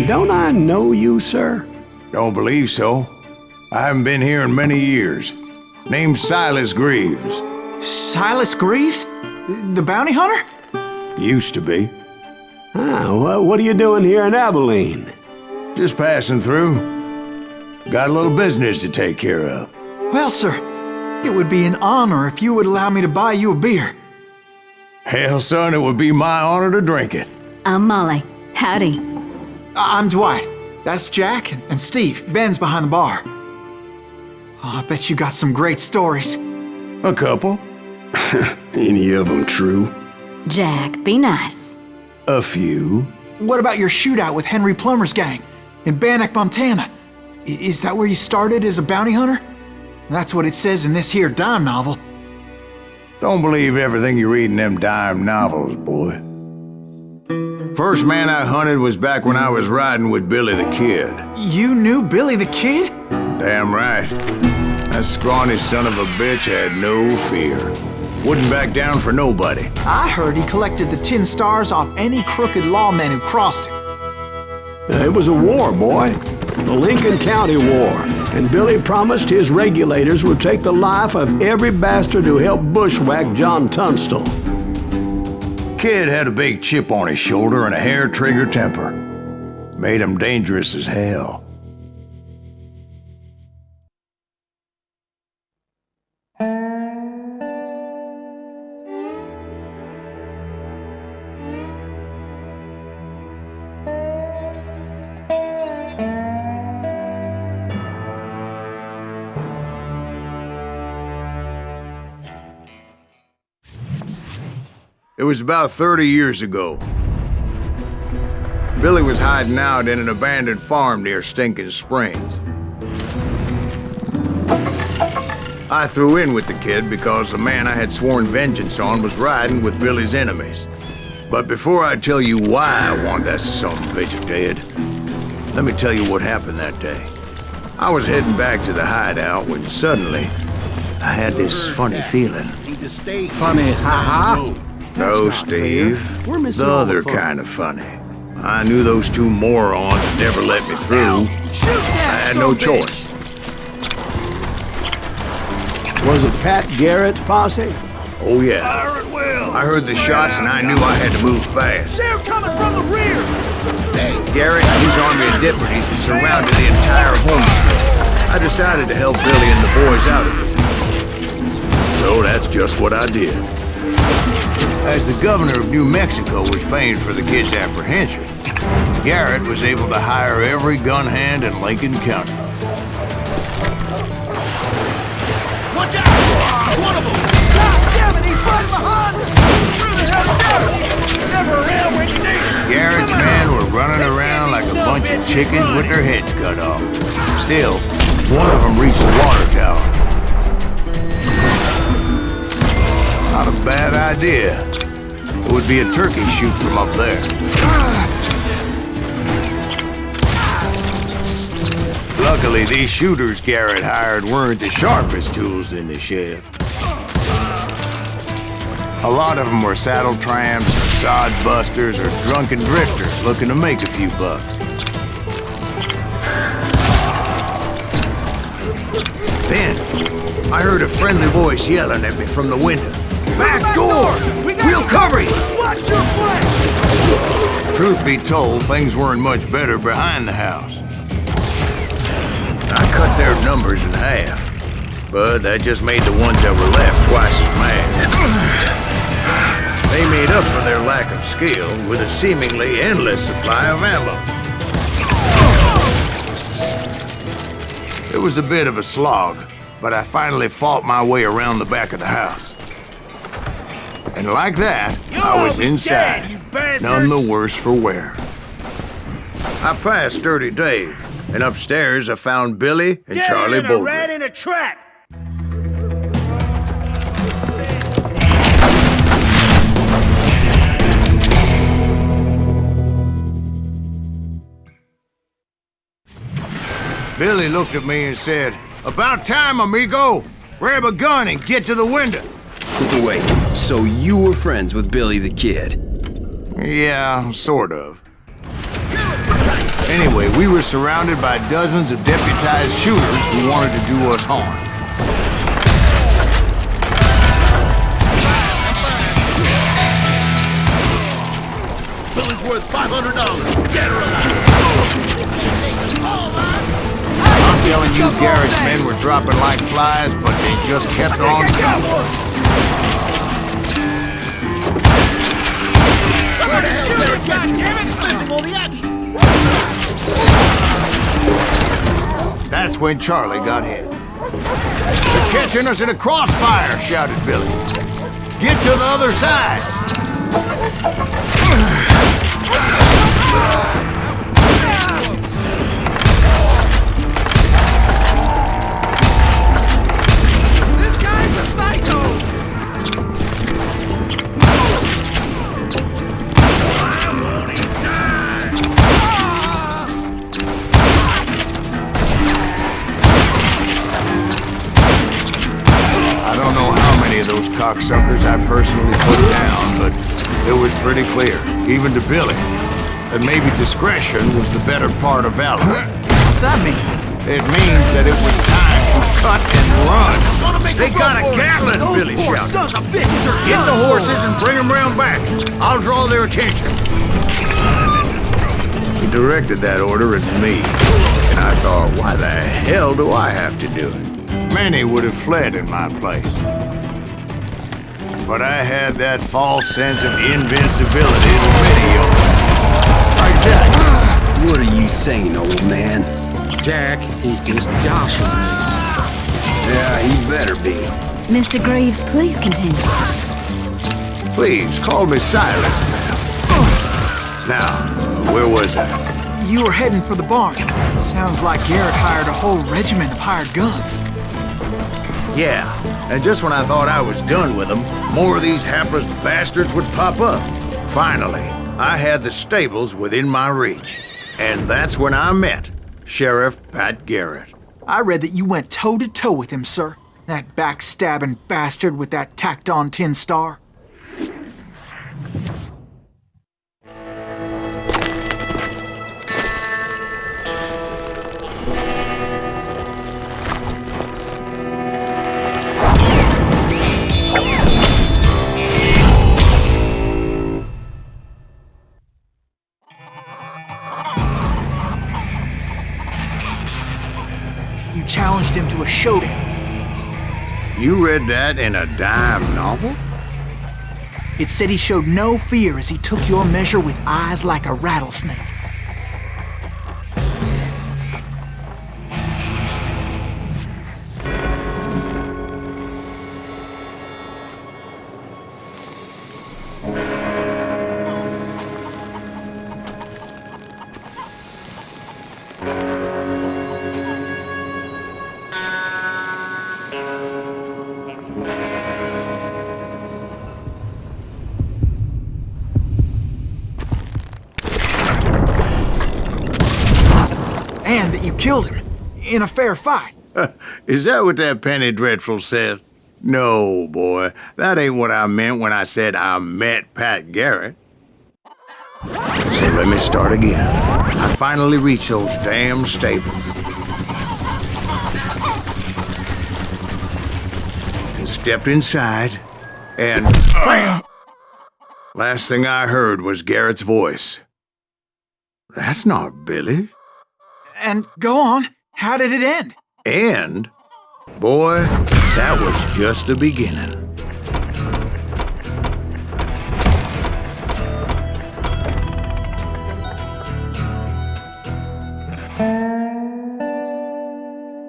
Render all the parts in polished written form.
Don't I know you, sir? Don't believe so. I haven't been here in many years. Name's Silas Greaves. Silas Greaves? The bounty hunter? Used to be. What are you doing here in Abilene? Just passing through. Got a little business to take care of. Well, sir, it would be an honor if you would allow me to buy you a beer. Hell, son, it would be my honor to drink it. I'm Molly. Howdy. I'm Dwight. That's Jack and Steve. Ben's behind the bar. Oh, I bet you got some great stories. A couple. Any of them true? Jack, be nice. A few. What about your shootout with Henry Plummer's gang in Bannock, Montana? Is that where you started as a bounty hunter? That's what it says in this here dime novel. Don't believe everything you read in them dime novels, boy. First man I hunted was back when I was riding with Billy the Kid. You knew Billy the Kid? Damn right. That scrawny son of a bitch had no fear. Wouldn't back down for nobody. I heard he collected the 10 stars off any crooked lawmen who crossed him. It was a war, boy. The Lincoln County War. And Billy promised his regulators would take the life of every bastard who helped bushwhack John Tunstall. Kid had a big chip on his shoulder and a hair-trigger temper. Made him dangerous as hell. It was about 30 years ago. Billy was hiding out in an abandoned farm near Stinking Springs. I threw in with the kid because the man I had sworn vengeance on was riding with Billy's enemies. But before I tell you why I want that son of a bitch dead, let me tell you what happened that day. I was heading back to the hideout when suddenly I had this funny feeling. Funny, haha. No, Steve. The other kind of funny. I knew those two morons would never let me through. I had no choice. Was it Pat Garrett's posse? Oh, yeah. I heard the shots and I knew I had to move fast. They're coming from the rear! Garrett and his army of deputies had surrounded the entire homestead. I decided to help Billy and the boys out of it. So that's just what I did. As the governor of New Mexico was paying for the kid's apprehension, Garrett was able to hire every gun hand in Lincoln County. Watch out! One of them! God damn it, he's right behind us! Where the hell is he? Never around when you need him! Garrett's men were running around like a bunch of chickens with their heads cut off. Still, one of them reached the water tower. Not a bad idea. It would be a turkey shoot from up there. Luckily, these shooters Garrett hired weren't the sharpest tools in the shed. A lot of them were saddle tramps, sod busters, or drunken drifters looking to make a few bucks. Then, I heard a friendly voice yelling at me from the window. Back door! We'll cover you! Watch your flank! Truth be told, things weren't much better behind the house. I cut their numbers in half, but that just made the ones that were left twice as mad. They made up for their lack of skill with a seemingly endless supply of ammo. It was a bit of a slog, but I finally fought my way around the back of the house. And like that, I was inside, none the worse for wear. I passed Dirty Dave, and upstairs I found Billy and Charlie Bowden. Rat in a trap! Billy looked at me and said, "About time, amigo! Grab a gun and get to the window." Wait, so you were friends with Billy the Kid? Yeah, sort of. Anyway, we were surrounded by dozens of deputized shooters who wanted to do us harm. Billy's worth $500. Get her alive. I'm telling you, Garrett's men were dropping like flies, but they just kept on coming. Where the hell did it get? Damn it! He's missing all the action. That's when Charlie got hit. "They're catching us in a crossfire," shouted Billy. "Get to the other side!" This guy's a psycho! I don't know how many of those cocksuckers I personally put down, but it was pretty clear, even to Billy, that maybe discretion was the better part of valor. What's that mean? It means that it was time to cut and run. Gonna make They a got run a for it. Gatling, Those Billy poor shouted. sons of bitches are Get the done horses for. and bring them round back. I'll draw their attention. He directed that order at me, and I thought, why the hell do I have to do it? Many would have fled in my place. But I had that false sense of invincibility that many of them. Like that. What are you saying, old man? Jack, he's just joshing me. Yeah, he better be. Mr. Greaves, please continue. Please, call me Silas, ma'am. Now, where was I? You were heading for the barn. Sounds like Garrett hired a whole regiment of hired guns. Yeah, and just when I thought I was done with them, more of these hapless bastards would pop up. Finally, I had the stables within my reach. And that's when I met Sheriff Pat Garrett. I read that you went toe-to-toe with him, sir. That backstabbing bastard with that tacked-on tin star. You challenged him to a showdown. You read that in a dime novel? It said he showed no fear as he took your measure with eyes like a rattlesnake. And that you killed him in a fair fight. Is that what that penny dreadful said? No, boy. That ain't what I meant when I said I met Pat Garrett. So let me start again. I finally reached those damn stables. And stepped inside, and last thing I heard was Garrett's voice. That's not Billy. And go on, how did it end? And, boy, that was just the beginning.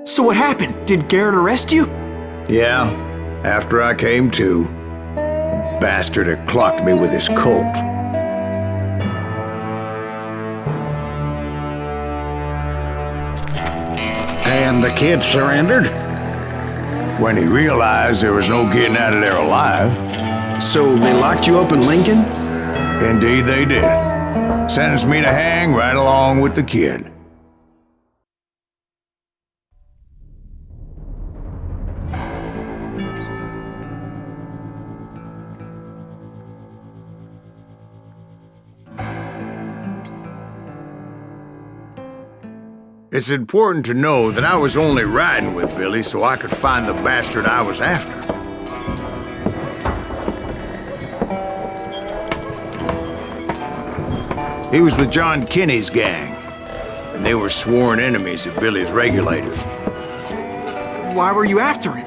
So what happened? Did Garrett arrest you? Yeah, after I came to, the bastard had clocked me with his Colt. And the kid surrendered? When he realized there was no getting out of there alive. So they locked you up in Lincoln? Indeed they did. Sentenced me to hang right along with the kid. It's important to know that I was only riding with Billy so I could find the bastard I was after. He was with John Kinney's gang, and they were sworn enemies of Billy's regulators. Why were you after him?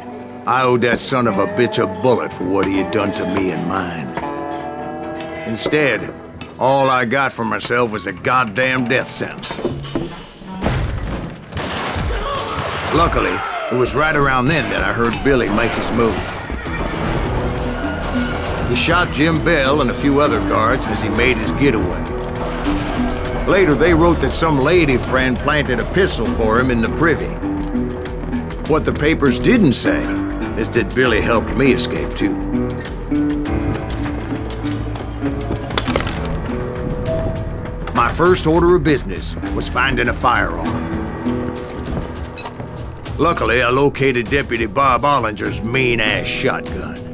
I owed that son of a bitch a bullet for what he had done to me and mine. Instead, all I got for myself was a goddamn death sentence. Luckily, it was right around then that I heard Billy make his move. He shot Jim Bell and a few other guards as he made his getaway. Later, they wrote that some lady friend planted a pistol for him in the privy. What the papers didn't say is that Billy helped me escape too. My first order of business was finding a firearm. Luckily, I located Deputy Bob Ollinger's mean-ass shotgun.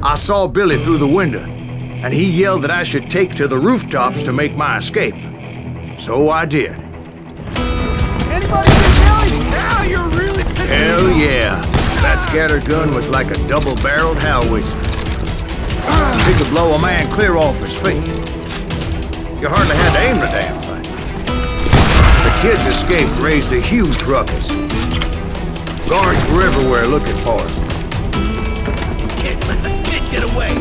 I saw Billy through the window, and he yelled that I should take to the rooftops to make my escape. So I did. Anybody see Billy? Now you're really pissing me Hell off. yeah. That scatter gun was like a double-barreled howitzer. It could blow a man clear off his feet. You hardly had to aim the damn thing. The kid's escape raised a huge ruckus. Guards were everywhere looking for him. Can't let the kid get away.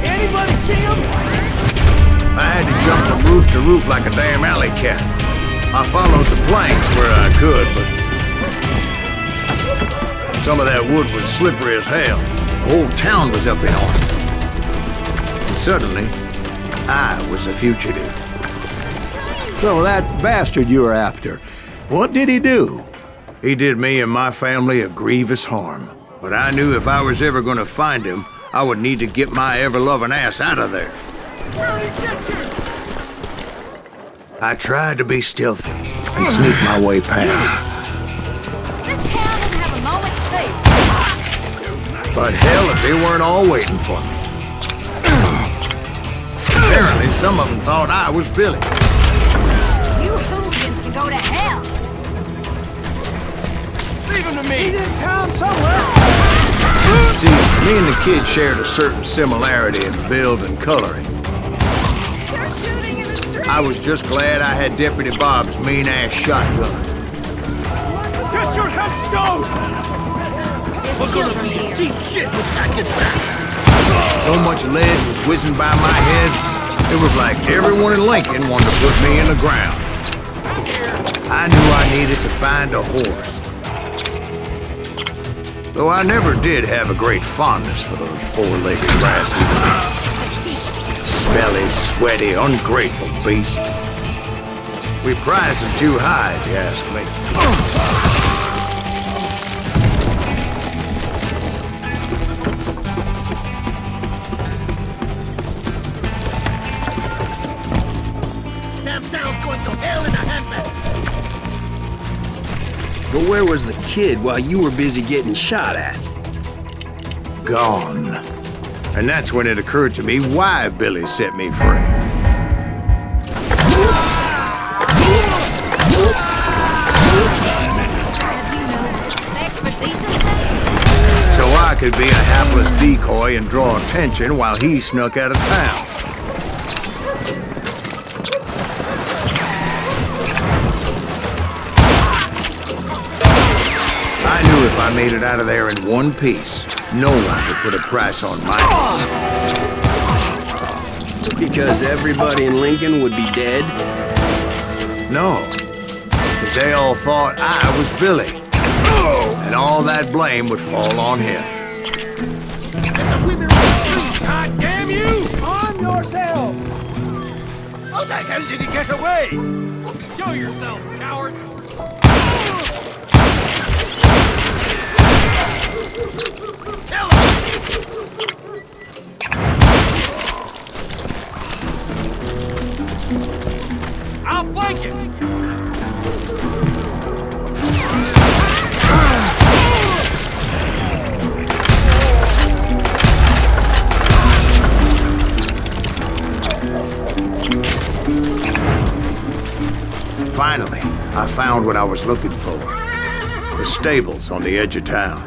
Anybody see him? I had to jump from roof to roof like a damn alley cat. I followed the planks where I could, but some of that wood was slippery as hell. The whole town was up in arms. And suddenly, I was a fugitive. So that bastard you were after, what did he do? He did me and my family a grievous harm. But I knew if I was ever gonna find him, I would need to get my ever-loving ass out of there. Where'd he get you? I tried to be stealthy and sneak my way past. This town doesn't have a moment's peace. But hell, if they weren't all waiting for me. Apparently, some of them thought I was Billy. You hooligans can go to hell. Leave him to me. He's in town somewhere. See, me and the kid shared a certain similarity in build and coloring. They're shooting in the street. I was just glad I had Deputy Bob's mean-ass shotgun. Get your headstone. There's children here. Deep shit. Back it back. So much lead was whizzing by my head, it was like everyone in Lincoln wanted to put me in the ground. I knew I needed to find a horse. Though I never did have a great fondness for those four-legged grasshoppers. Smelly, sweaty, ungrateful beasts. We prize them too high, if you ask me. Damn town's going to hell in a handbag. But where was the kid while you were busy getting shot at? Gone. And that's when it occurred to me why Billy set me free. Have you no respect for decency? So I could be a hapless decoy and draw attention while he snuck out of town. I knew if I made it out of there in one piece, no one could put a price on my head. Because everybody in Lincoln would be dead? No, because they all thought I was Billy. And all that blame would fall on him. God damn you! Arm yourself! How the hell did he get away? Show yourself, coward! found what I was looking for. The stables on the edge of town.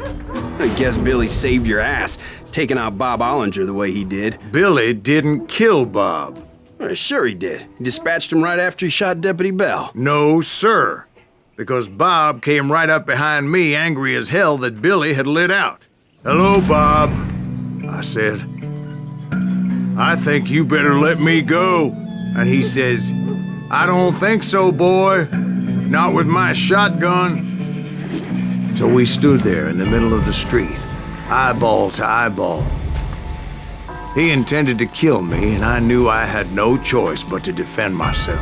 I guess Billy saved your ass, taking out Bob Ollinger the way he did. Billy didn't kill Bob. Sure he did. He dispatched him right after he shot Deputy Bell. No, sir. Because Bob came right up behind me, angry as hell that Billy had lit out. "Hello, Bob," I said. "I think you better let me go." And he says, "I don't think so, boy. Not with my shotgun." So we stood there in the middle of the street, eyeball to eyeball. He intended to kill me, and I knew I had no choice but to defend myself.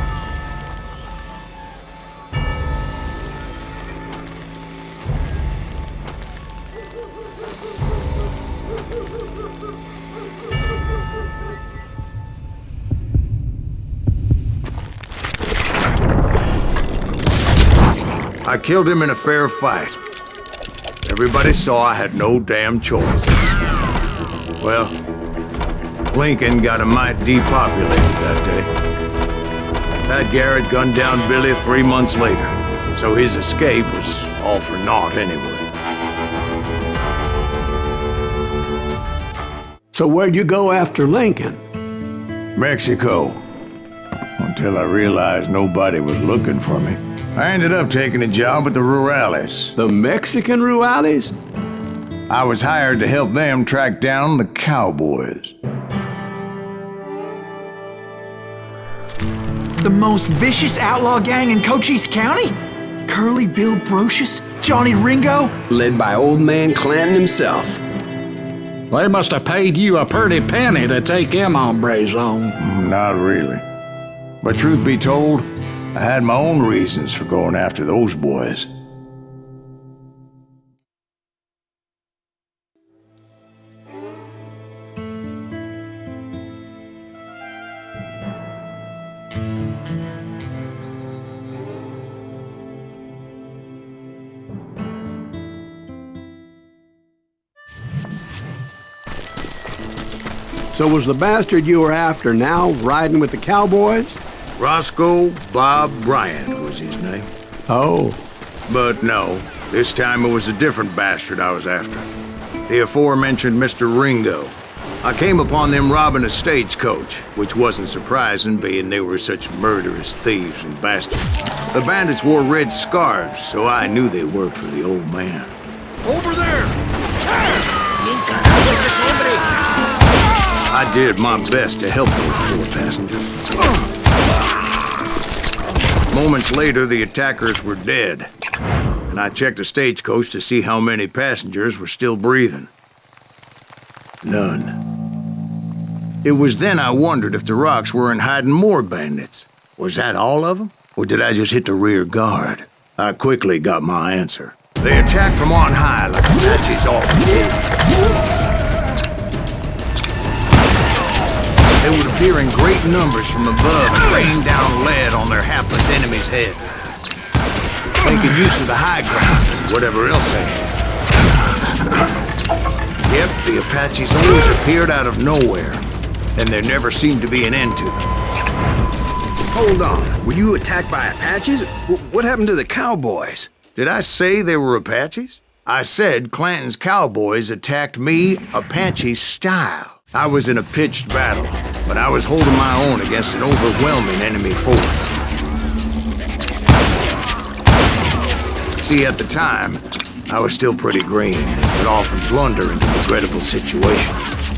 I killed him in a fair fight. Everybody saw I had no damn choice. Well, Lincoln got a mite depopulated that day. Pat Garrett gunned down Billy 3 months later, so his escape was all for naught anyway. So where'd you go after Lincoln? Mexico. Until I realized nobody was looking for me. I ended up taking a job at the Rurales. The Mexican Rurales? I was hired to help them track down the cowboys. The most vicious outlaw gang in Cochise County? Curly Bill Brocious? Johnny Ringo? Led by old man Clanton himself. They must have paid you a pretty penny to take them hombres on. Not really. But truth be told, I had my own reasons for going after those boys. So was the bastard you were after now riding with the cowboys? Roscoe Bob Bryant was his name. Oh. But no, this time it was a different bastard I was after. The aforementioned Mr. Ringo. I came upon them robbing a stagecoach, which wasn't surprising, being they were such murderous thieves and bastards. The bandits wore red scarves, so I knew they worked for the old man. Over there! I did my best to help those poor passengers. Moments later, the attackers were dead, and I checked the stagecoach to see how many passengers were still breathing. None. It was then I wondered if the rocks weren't hiding more bandits. Was that all of them? Or did I just hit the rear guard? I quickly got my answer. They attacked from on high like Apaches often did. They would appear in great numbers from above and rain down lead on their hapless enemies' heads, making use of the high ground and whatever else they had. Yep, the Apaches always appeared out of nowhere, and there never seemed to be an end to them. Hold on. Were you attacked by Apaches? What happened to the cowboys? Did I say they were Apaches? I said Clanton's cowboys attacked me Apache style. I was in a pitched battle, but I was holding my own against an overwhelming enemy force. See, at the time, I was still pretty green and would often blunder into regrettable situations.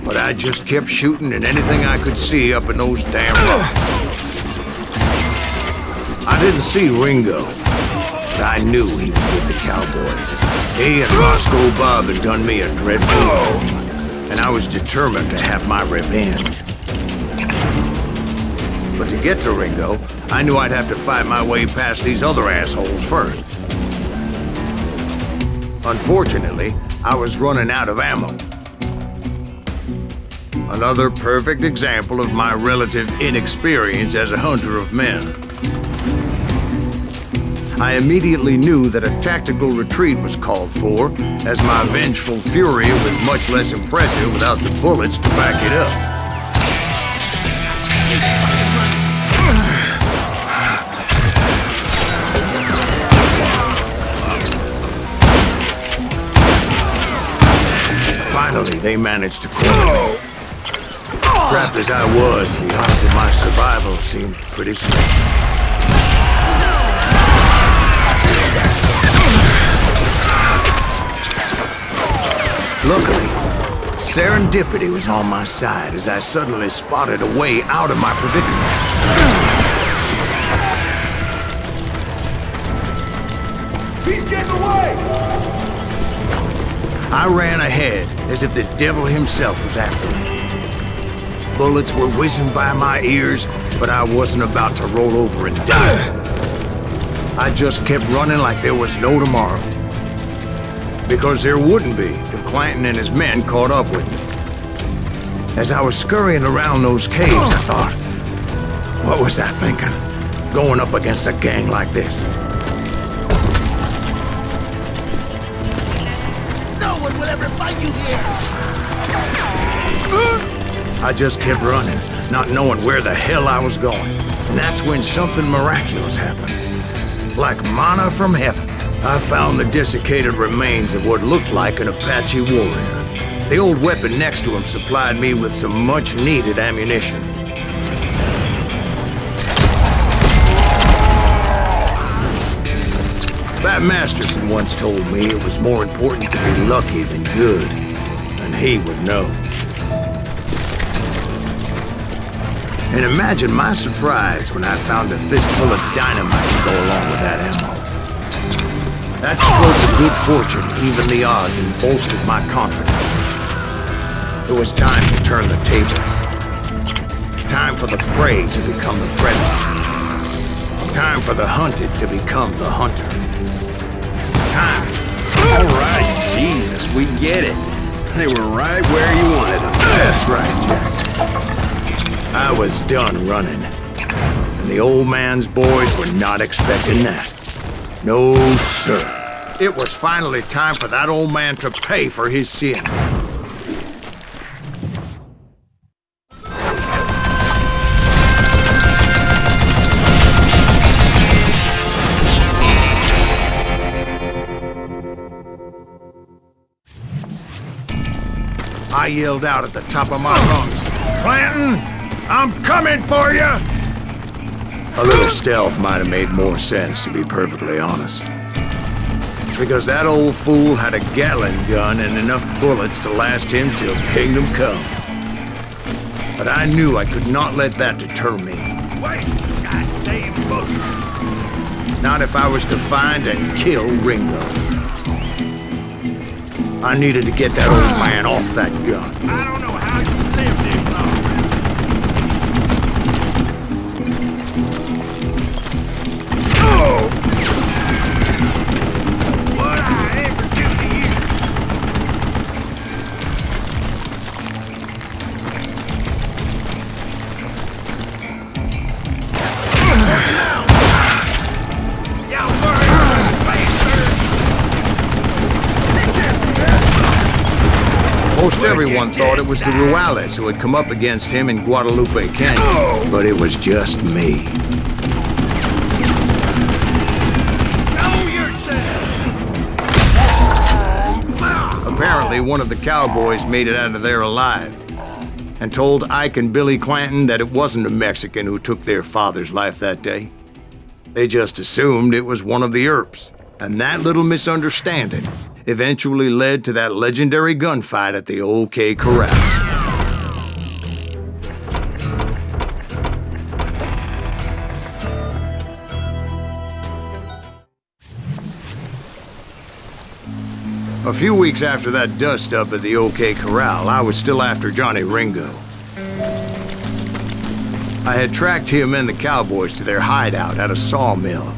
But I just kept shooting at anything I could see up in those damn rocks. I didn't see Ringo, but I knew he was with the cowboys. He and Roscoe Bob had done me a dreadful wrong, and I was determined to have my revenge. But to get to Ringo, I knew I'd have to fight my way past these other assholes first. Unfortunately, I was running out of ammo. Another perfect example of my relative inexperience as a hunter of men. I immediately knew that a tactical retreat was called for, as my vengeful fury was much less impressive without the bullets to back it up. Finally, they managed to corner me. Trapped as I was, the odds of my survival seemed pretty slim. Luckily, serendipity was on my side as I suddenly spotted a way out of my predicament. He's getting away! I ran ahead as if the devil himself was after me. Bullets were whizzing by my ears, but I wasn't about to roll over and die. I just kept running like there was no tomorrow. Because there wouldn't be if Clanton and his men caught up with me. As I was scurrying around those caves, I thought, what was I thinking? Going up against a gang like this? No one will ever find you here! I just kept running, not knowing where the hell I was going. And that's when something miraculous happened. Like manna from heaven, I found the desiccated remains of what looked like an Apache warrior. The old weapon next to him supplied me with some much-needed ammunition. Bat Masterson once told me it was more important to be lucky than good, and he would know. And imagine my surprise when I found a fistful of dynamite to go along with that ammo. That stroke of good fortune evened the odds and bolstered my confidence. It was time to turn the tables. Time for the prey to become the predator. Time for the hunted to become the hunter. Time. All right, Jesus, we get it. They were right where you wanted them. That's right, Jack. I was done running. And the old man's boys were not expecting that. No, sir. It was finally time for that old man to pay for his sins. I yelled out at the top of my lungs, "Clanton! I'm coming for you!" A little stealth might have made more sense, to be perfectly honest. Because that old fool had a Gatling gun and enough bullets to last him till kingdom come. But I knew I could not let that deter me. Wait! Goddamn bullshit! Not if I was to find and kill Ringo. I needed to get that old man off that gun. I don't know how you lived this long. What I ever do to you? Y'all worry about the face, Most everyone thought it was the Ruales who had come up against him in Guadalupe Canyon, but it was just me. Apparently, one of the cowboys made it out of there alive and told Ike and Billy Clanton that it wasn't a Mexican who took their father's life that day. They just assumed it was one of the Earps, and that little misunderstanding eventually led to that legendary gunfight at the OK Corral. A few weeks after that dust-up at the OK Corral, I was still after Johnny Ringo. I had tracked him and the cowboys to their hideout at a sawmill.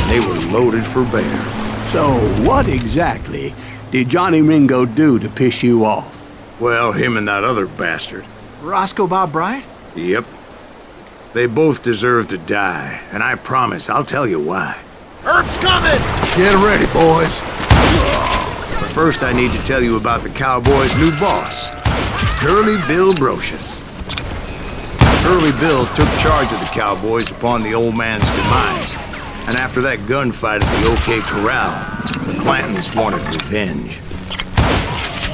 They were loaded for bear. So what exactly did Johnny Ringo do to piss you off? Well, him and that other bastard. Roscoe Bob Bryant? Yep. They both deserve to die, and I promise I'll tell you why. Herb's coming! Get ready, boys. But first I need to tell you about the cowboys' new boss, Curly Bill Brocious. Curly Bill took charge of the cowboys upon the old man's demise, and after that gunfight at the OK Corral, the Clantons wanted revenge.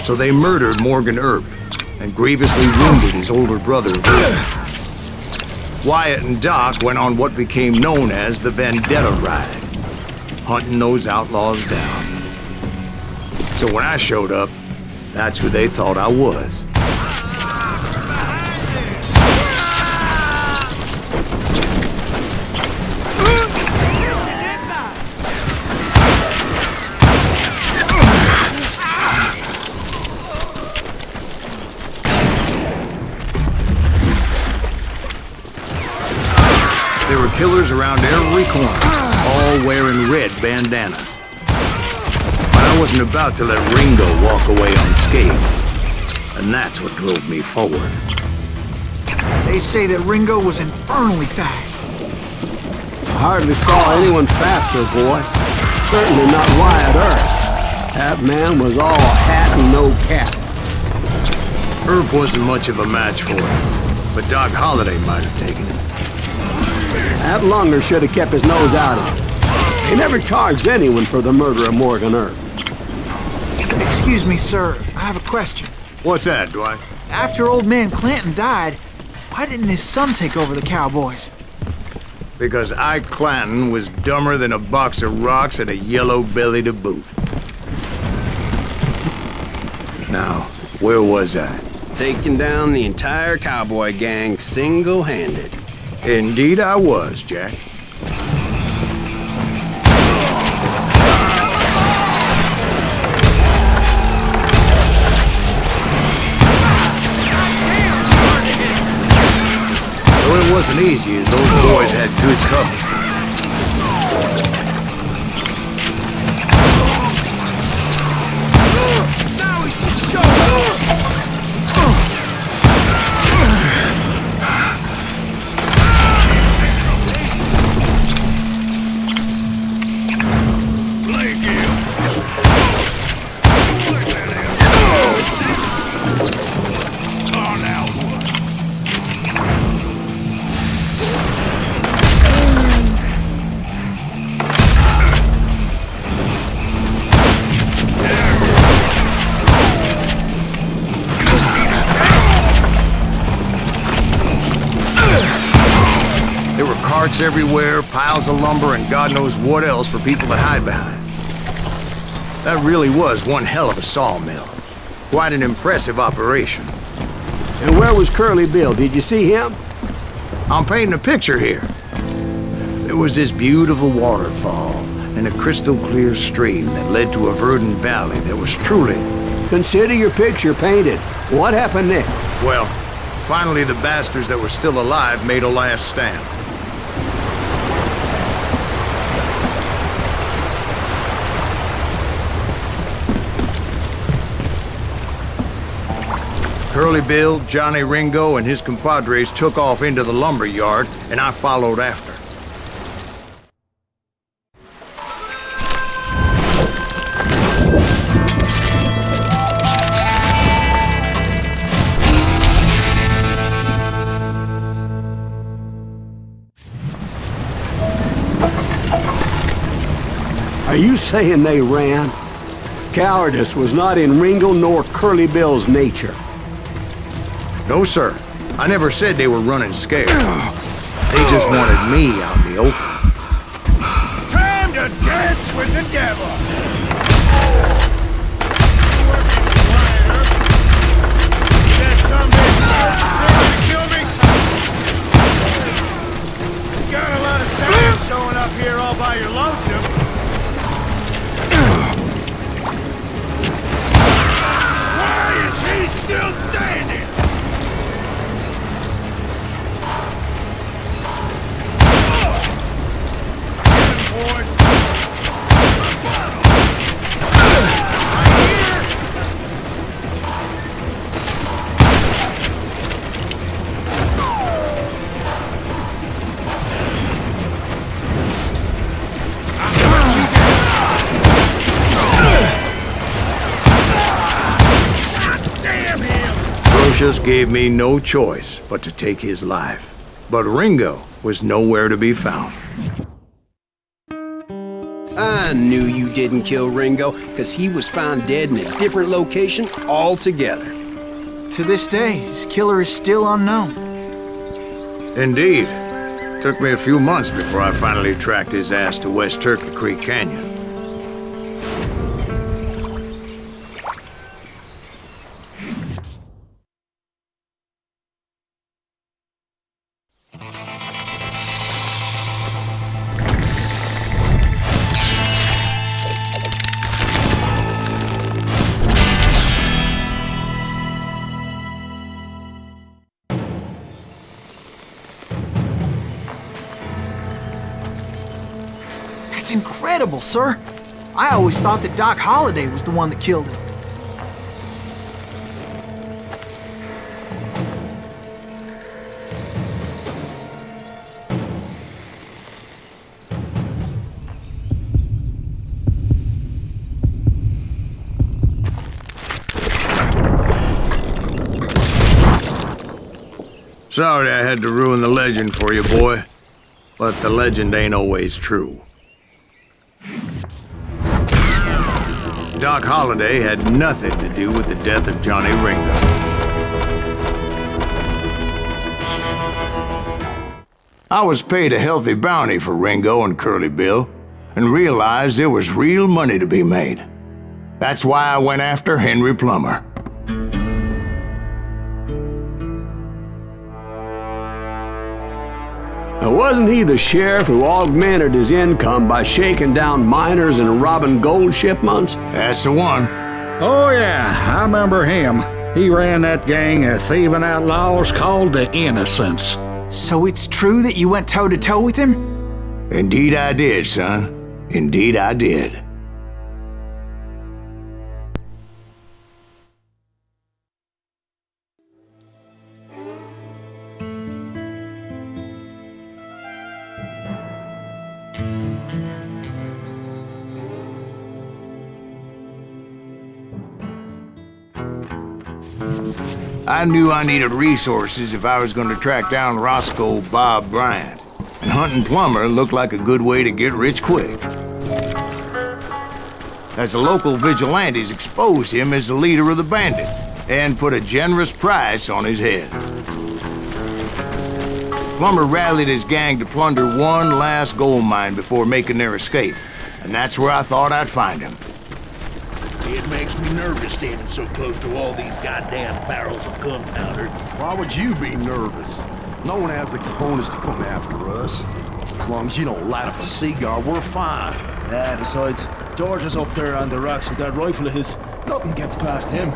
So they murdered Morgan Earp and grievously wounded his older brother, Vernon. Wyatt and Doc went on what became known as the Vendetta Ride, hunting those outlaws down. So when I showed up, that's who they thought I was. There were killers around every corner, all wearing red bandanas. But I wasn't about to let Ringo walk away unscathed, and that's what drove me forward. They say that Ringo was infernally fast. I hardly saw anyone faster, boy. Certainly not Wyatt Earp. That man was all hat and no cap. Earp wasn't much of a match for him, but Doc Holliday might have taken him. That lunger should have kept his nose out of it. He never charged anyone for the murder of Morgan Earp. Excuse me, sir. I have a question. What's that, Dwight? After old man Clanton died, why didn't his son take over the cowboys? Because Ike Clanton was dumber than a box of rocks and a yellow belly to boot. Now, where was I? Taking down the entire cowboy gang single-handed. Indeed I was, Jack. Though it wasn't easy, as those boys had good cover. Now he's just showing. Carts everywhere, piles of lumber, and God knows what else for people to hide behind. That really was one hell of a sawmill. Quite an impressive operation. And where was Curly Bill? Did you see him? I'm painting a picture here. There was this beautiful waterfall and a crystal clear stream that led to a verdant valley that was truly... Consider your picture painted. What happened next? Well, finally the bastards that were still alive made a last stand. Curly Bill, Johnny Ringo, and his compadres took off into the lumber yard, and I followed after. Are you saying they ran? Cowardice was not in Ringo nor Curly Bill's nature. No, sir. I never said they were running scared. They just wanted me out in the open. Time to dance with the devil! That some bitch to kill me? You got a lot of sound showing up here all by your lonesome. Why is he still standing? Just gave me no choice but to take his life. But Ringo was nowhere to be found. I knew you didn't kill Ringo, because he was found dead in a different location altogether. To this day, his killer is still unknown. Indeed. Took me a few months before I finally tracked his ass to West Turkey Creek Canyon. That's incredible, sir. I always thought that Doc Holliday was the one that killed him. Sorry I had to ruin the legend for you, boy. But the legend ain't always true. Doc Holliday had nothing to do with the death of Johnny Ringo. I was paid a healthy bounty for Ringo and Curly Bill, and realized there was real money to be made. That's why I went after Henry Plummer. Now, wasn't he the sheriff who augmented his income by shaking down miners and robbing gold shipments? That's the one. Oh, yeah, I remember him. He ran that gang of thieving outlaws called the Innocents. So it's true that you went toe-to-toe with him? Indeed I did, son. Indeed I did. I knew I needed resources if I was going to track down Roscoe Bob Bryant, and hunting Plummer looked like a good way to get rich quick. As the local vigilantes exposed him as the leader of the bandits, and put a generous price on his head. Plummer rallied his gang to plunder one last gold mine before making their escape, and that's where I thought I'd find him. It makes me nervous standing so close to all these goddamn barrels of gunpowder. Why would you be nervous? No one has the cojones to come after us. As long as you don't light up a cigar, we're fine. Yeah, besides, George is up there on the rocks with that rifle of his. Nothing gets past him.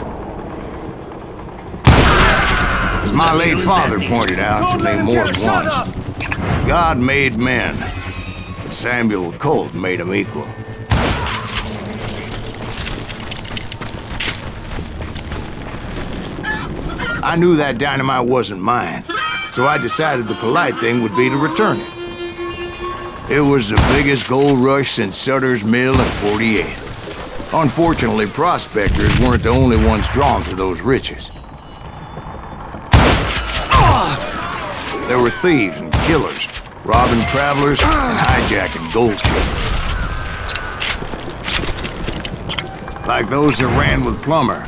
As my late father pointed out to me more than once, God made men, but Samuel Colt made them equal. I knew that dynamite wasn't mine, so I decided the polite thing would be to return it. It was the biggest gold rush since Sutter's Mill in '48. Unfortunately, prospectors weren't the only ones drawn to those riches. There were thieves and killers, robbing travelers and hijacking gold ships. Like those that ran with Plummer.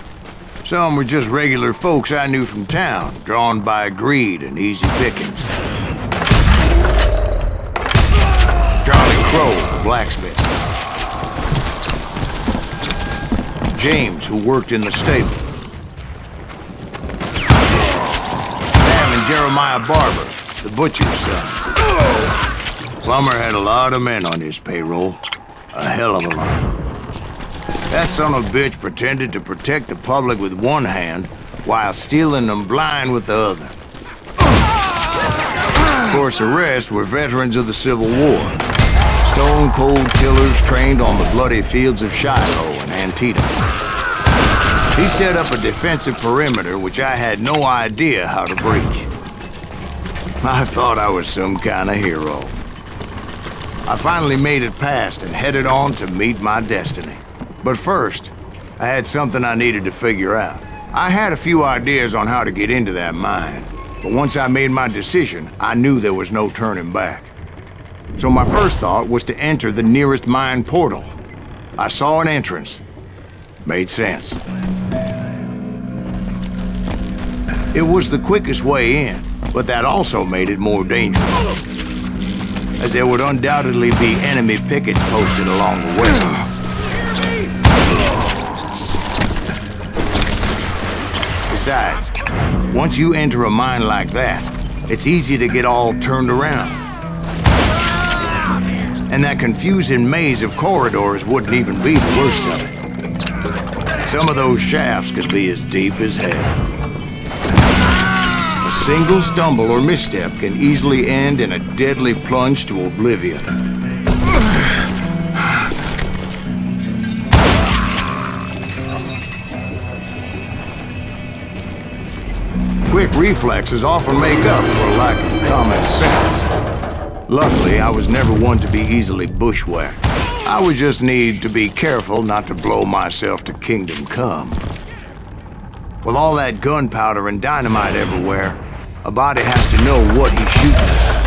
Some were just regular folks I knew from town, drawn by greed and easy pickings. Charlie Crow, the blacksmith. James, who worked in the stable. Sam and Jeremiah Barber, the butcher's son. Plummer had a lot of men on his payroll. A hell of a lot. That son of a bitch pretended to protect the public with one hand while stealing them blind with the other. Of course, the rest were veterans of the Civil War. Stone-cold killers trained on the bloody fields of Shiloh and Antietam. He set up a defensive perimeter which I had no idea how to breach. I thought I was some kind of hero. I finally made it past and headed on to meet my destiny. But first, I had something I needed to figure out. I had a few ideas on how to get into that mine, but once I made my decision, I knew there was no turning back. So my first thought was to enter the nearest mine portal. I saw an entrance. Made sense. It was the quickest way in, but that also made it more dangerous, as there would undoubtedly be enemy pickets posted along the way. Besides, once you enter a mine like that, it's easy to get all turned around. And that confusing maze of corridors wouldn't even be the worst of it. Some of those shafts could be as deep as hell. A single stumble or misstep can easily end in a deadly plunge to oblivion. Quick reflexes often make up for a lack of common sense. Luckily, I was never one to be easily bushwhacked. I would just need to be careful not to blow myself to kingdom come. With all that gunpowder and dynamite everywhere, a body has to know what he's shooting at.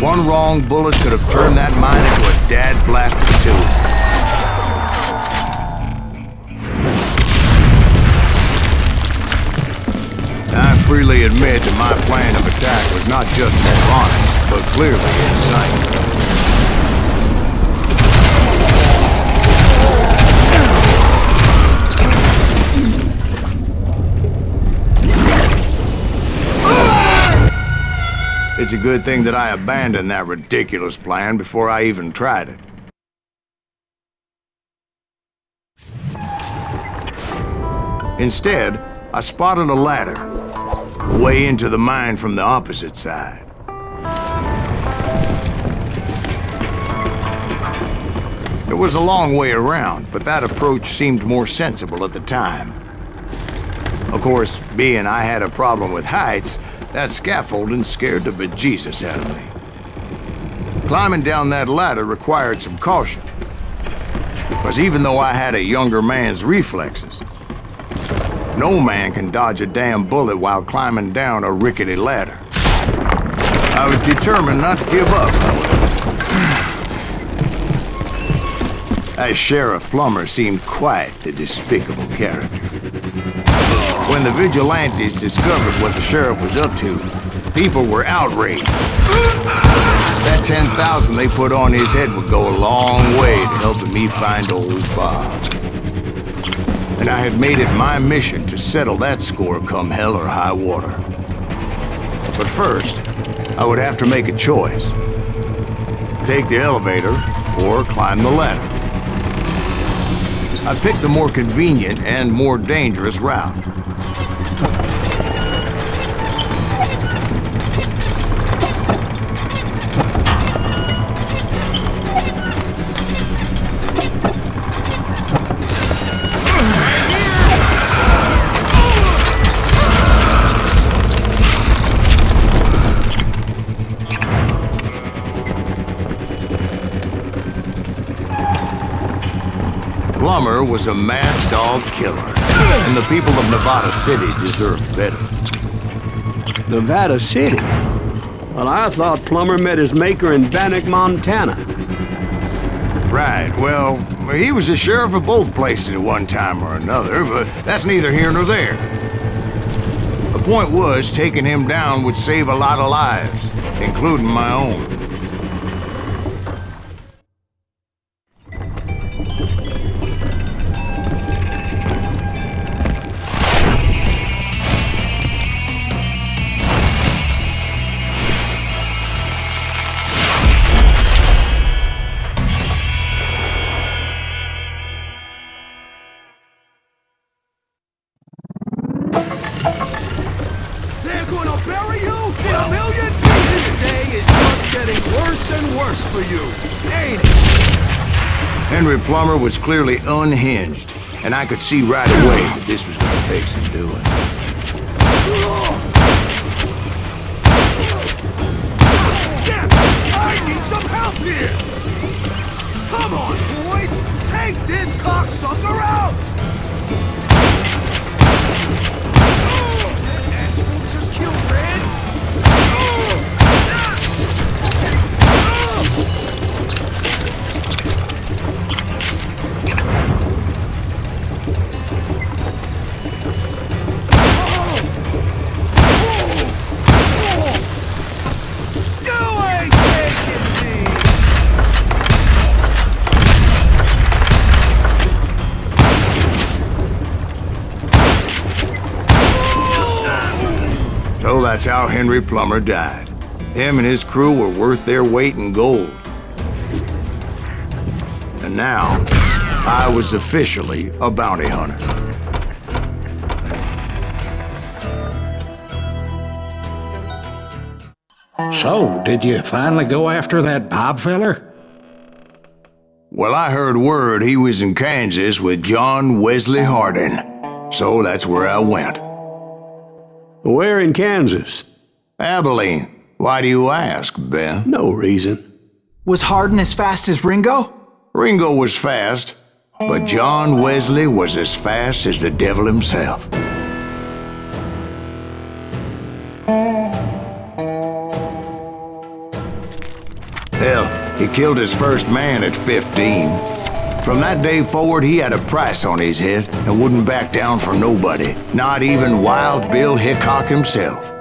One wrong bullet could have turned that mine into a dad-blasted tomb. I freely admit that my plan of attack was not just moronic, but clearly insane. It's a good thing that I abandoned that ridiculous plan before I even tried it. Instead, I spotted a ladder, way into the mine from the opposite side. It was a long way around, but that approach seemed more sensible at the time. Of course, being I had a problem with heights, that scaffolding scared the bejesus out of me. Climbing down that ladder required some caution, because even though I had a younger man's reflexes, no man can dodge a damn bullet while climbing down a rickety ladder. I was determined not to give up, however. That Sheriff Plummer seemed quite the despicable character. When the vigilantes discovered what the sheriff was up to, people were outraged. That 10,000 they put on his head would go a long way to helping me find old Bob. And I had made it my mission to settle that score come hell or high water. But first, I would have to make a choice. Take the elevator or climb the ladder. I picked the more convenient and more dangerous route. Plummer was a mad dog killer, and the people of Nevada City deserved better. Nevada City? Well, I thought Plummer met his maker in Bannock, Montana. Right, well, he was the sheriff of both places at one time or another, but that's neither here nor there. The point was, taking him down would save a lot of lives, including my own. Plummer was clearly unhinged, and I could see right away that this was going to take some doing. Damn! I need some help here! Come on, boys! Take this cocksucker out! that's how Henry Plummer died. Him and his crew were worth their weight in gold. And now, I was officially a bounty hunter. So, did you finally go after that Bob feller? Well, I heard word he was in Kansas with John Wesley Hardin. So that's where I went. Where in Kansas? Abilene. Why do you ask, Ben? No reason. Was Hardin as fast as Ringo? Ringo was fast, but John Wesley was as fast as the devil himself. Hell, he killed his first man at 15. From that day forward, he had a price on his head and wouldn't back down for nobody, not even Wild Bill Hickok himself.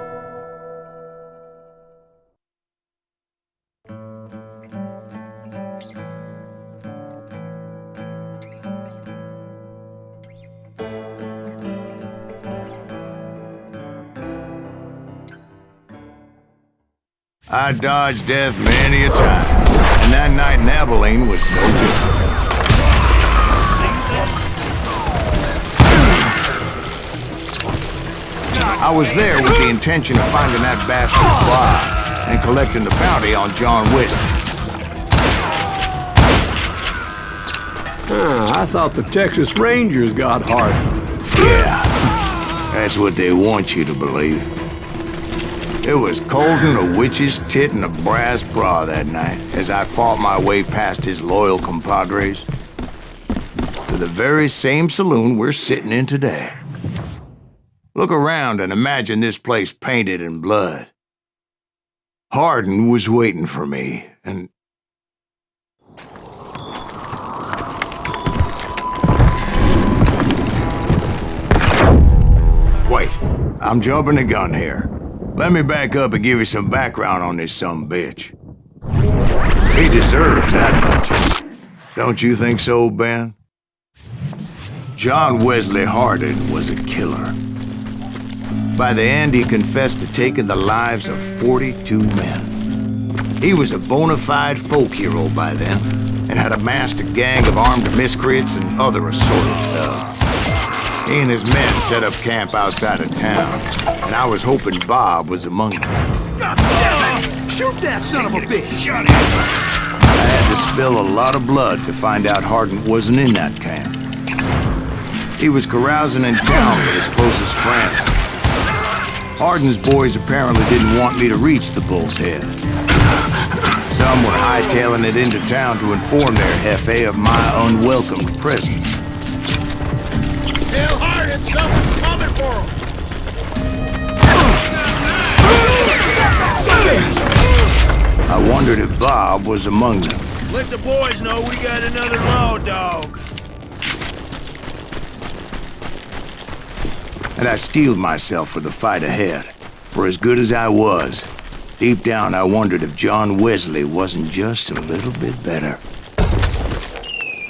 I dodged death many a time, and that night in Abilene was no different. I was there with the intention of finding that bastard Bob and collecting the bounty on John Wesley. I thought the Texas Rangers got Hardin. Yeah, that's what they want you to believe. It was cold in a witch's tit and a brass bra that night as I fought my way past his loyal compadres to the very same saloon we're sitting in today. Look around and imagine this place painted in blood. Hardin was waiting for me, and... Wait, I'm jumping the gun here. Let me back up and give you some background on this sumbitch. He deserves that much. Don't you think so, Ben? John Wesley Hardin was a killer. By the end, he confessed to taking the lives of 42 men. He was a bona fide folk hero by then, and had amassed a gang of armed miscreants and other assorted thugs. He and his men set up camp outside of town, and I was hoping Bob was among them. God damn it! Shoot that son of a bitch! Shut it! I had to spill a lot of blood to find out Hardin wasn't in that camp. He was carousing in town with his closest friends. Hardin's boys apparently didn't want me to reach the Bull's Head. Some were hightailing it into town to inform their jefe of my unwelcomed presence. Tell Hardin someone's coming for him! I wondered if Bob was among them. Let the boys know we got another law dog. And I steeled myself for the fight ahead. For as good as I was, deep down I wondered if John Wesley wasn't just a little bit better.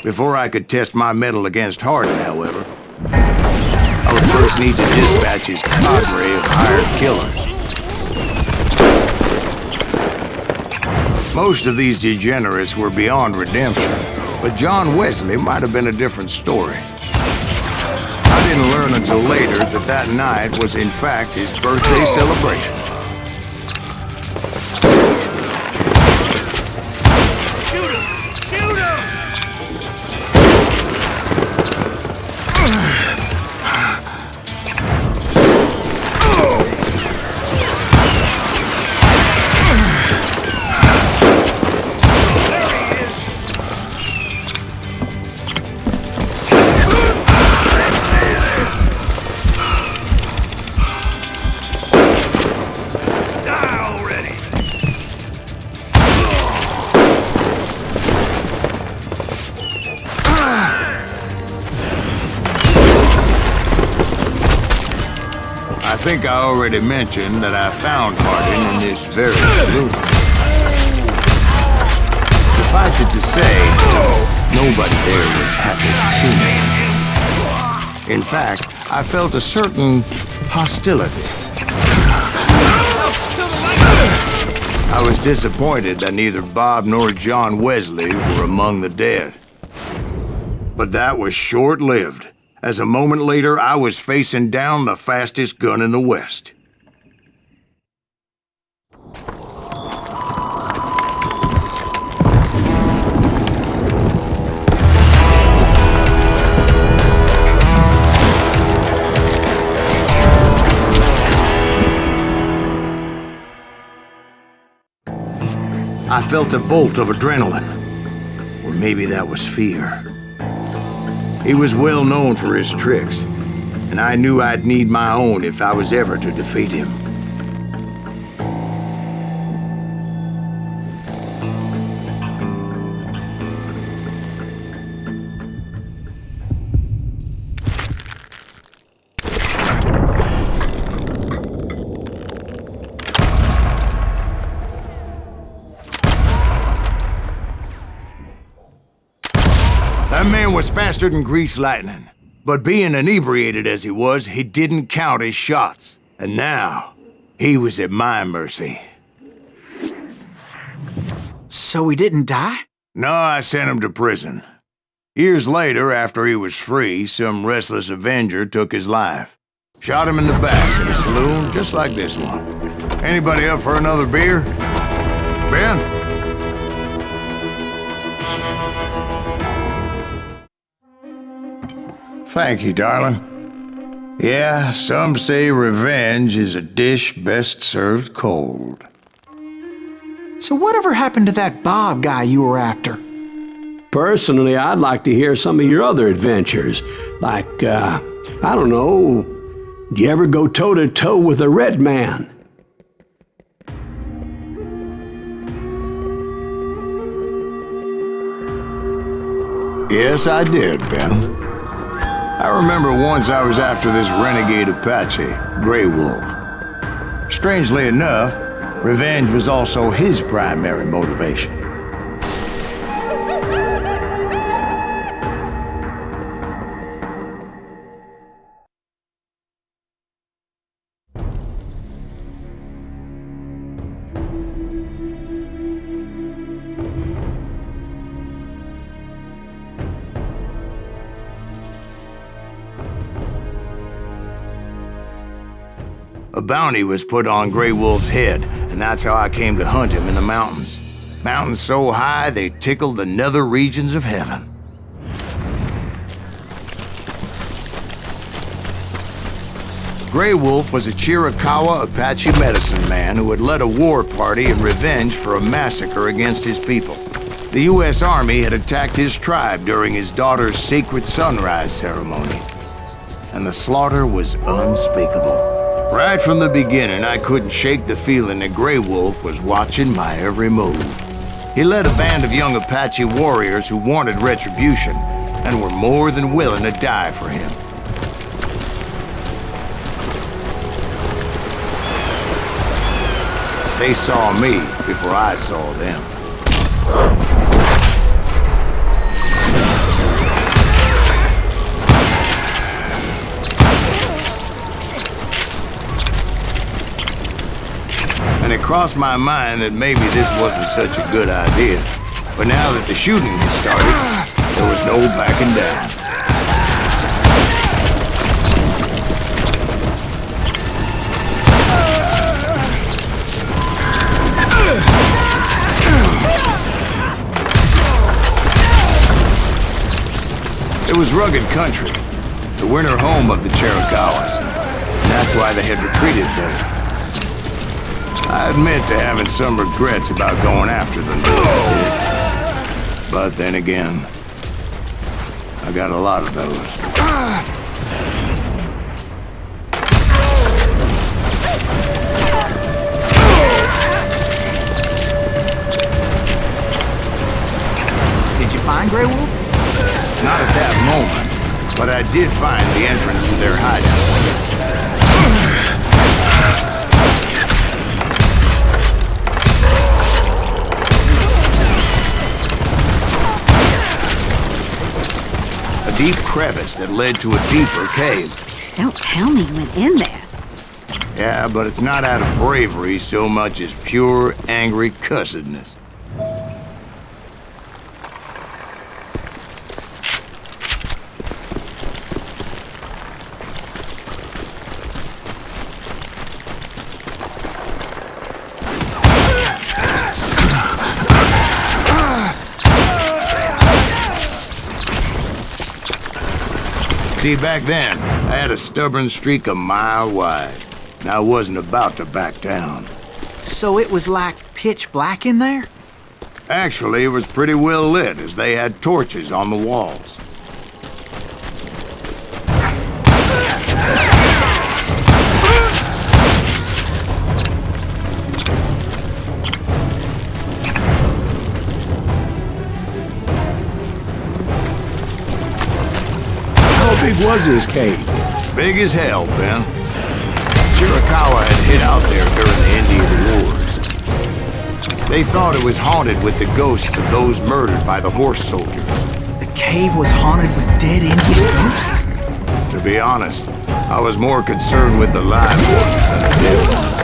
Before I could test my mettle against Hardin, however, I would first need to dispatch his cadre of hired killers. Most of these degenerates were beyond redemption, but John Wesley might have been a different story. I didn't learn until later that that night was in fact his birthday celebration. Shoot him! Shoot him! I think I already mentioned that I found Hardin in this very saloon. Suffice it to say, nobody there was happy to see me. In fact, I felt a certain hostility. was disappointed that neither Bob nor John Wesley were among the dead. But that was short-lived, as a moment later I was facing down the fastest gun in the West. I felt a bolt of adrenaline, or maybe that was fear. He was well known for his tricks, and I knew I'd need my own if I was ever to defeat him. That man was faster than greased lightning, but being inebriated as he was, he didn't count his shots. And now, he was at my mercy. So he didn't die? No, I sent him to prison. Years later, after he was free, some restless avenger took his life. Shot him in the back in a saloon just like this one. Anybody up for another beer? Ben? Thank you, darling. Yeah, some say revenge is a dish best served cold. So whatever happened to that Bob guy you were after? Personally, I'd like to hear some of your other adventures. Like, I don't know, did you ever go toe-to-toe with a red man? Yes, I did, Ben. I remember once I was after this renegade Apache, Grey Wolf. Strangely enough, revenge was also his primary motivation. A bounty was put on Grey Wolf's head, and that's how I came to hunt him in the mountains. Mountains so high they tickled the nether regions of heaven. Grey Wolf was a Chiricahua Apache medicine man who had led a war party in revenge for a massacre against his people. The U.S. Army had attacked his tribe during his daughter's sacred sunrise ceremony, and the slaughter was unspeakable. Right from the beginning, I couldn't shake the feeling that Grey Wolf was watching my every move. He led a band of young Apache warriors who wanted retribution and were more than willing to die for him. They saw me before I saw them. And it crossed my mind that maybe this wasn't such a good idea. But now that the shooting had started, there was no backing down. It was rugged country, the winter home of the Chiricahuas. That's why they had retreated there. I admit to having some regrets about going after them. But then again, I got a lot of those. Did you find Grey Wolf? Not at that moment, but I did find the entrance to their hideout. A deep crevice that led to a deeper cave. Don't tell me you went in there. Yeah, but it's not out of bravery so much as pure, angry cussedness. See, back then, I had a stubborn streak a mile wide, and I wasn't about to back down. So it was like pitch black in there? Actually, it was pretty well lit, as they had torches on the walls. How big was this cave? Big as hell, Ben. Chiricahua had hid out there during the Indian Wars. They thought it was haunted with the ghosts of those murdered by the horse soldiers. The cave was haunted with dead Indian ghosts? To be honest, I was more concerned with the live ones than the dead ones.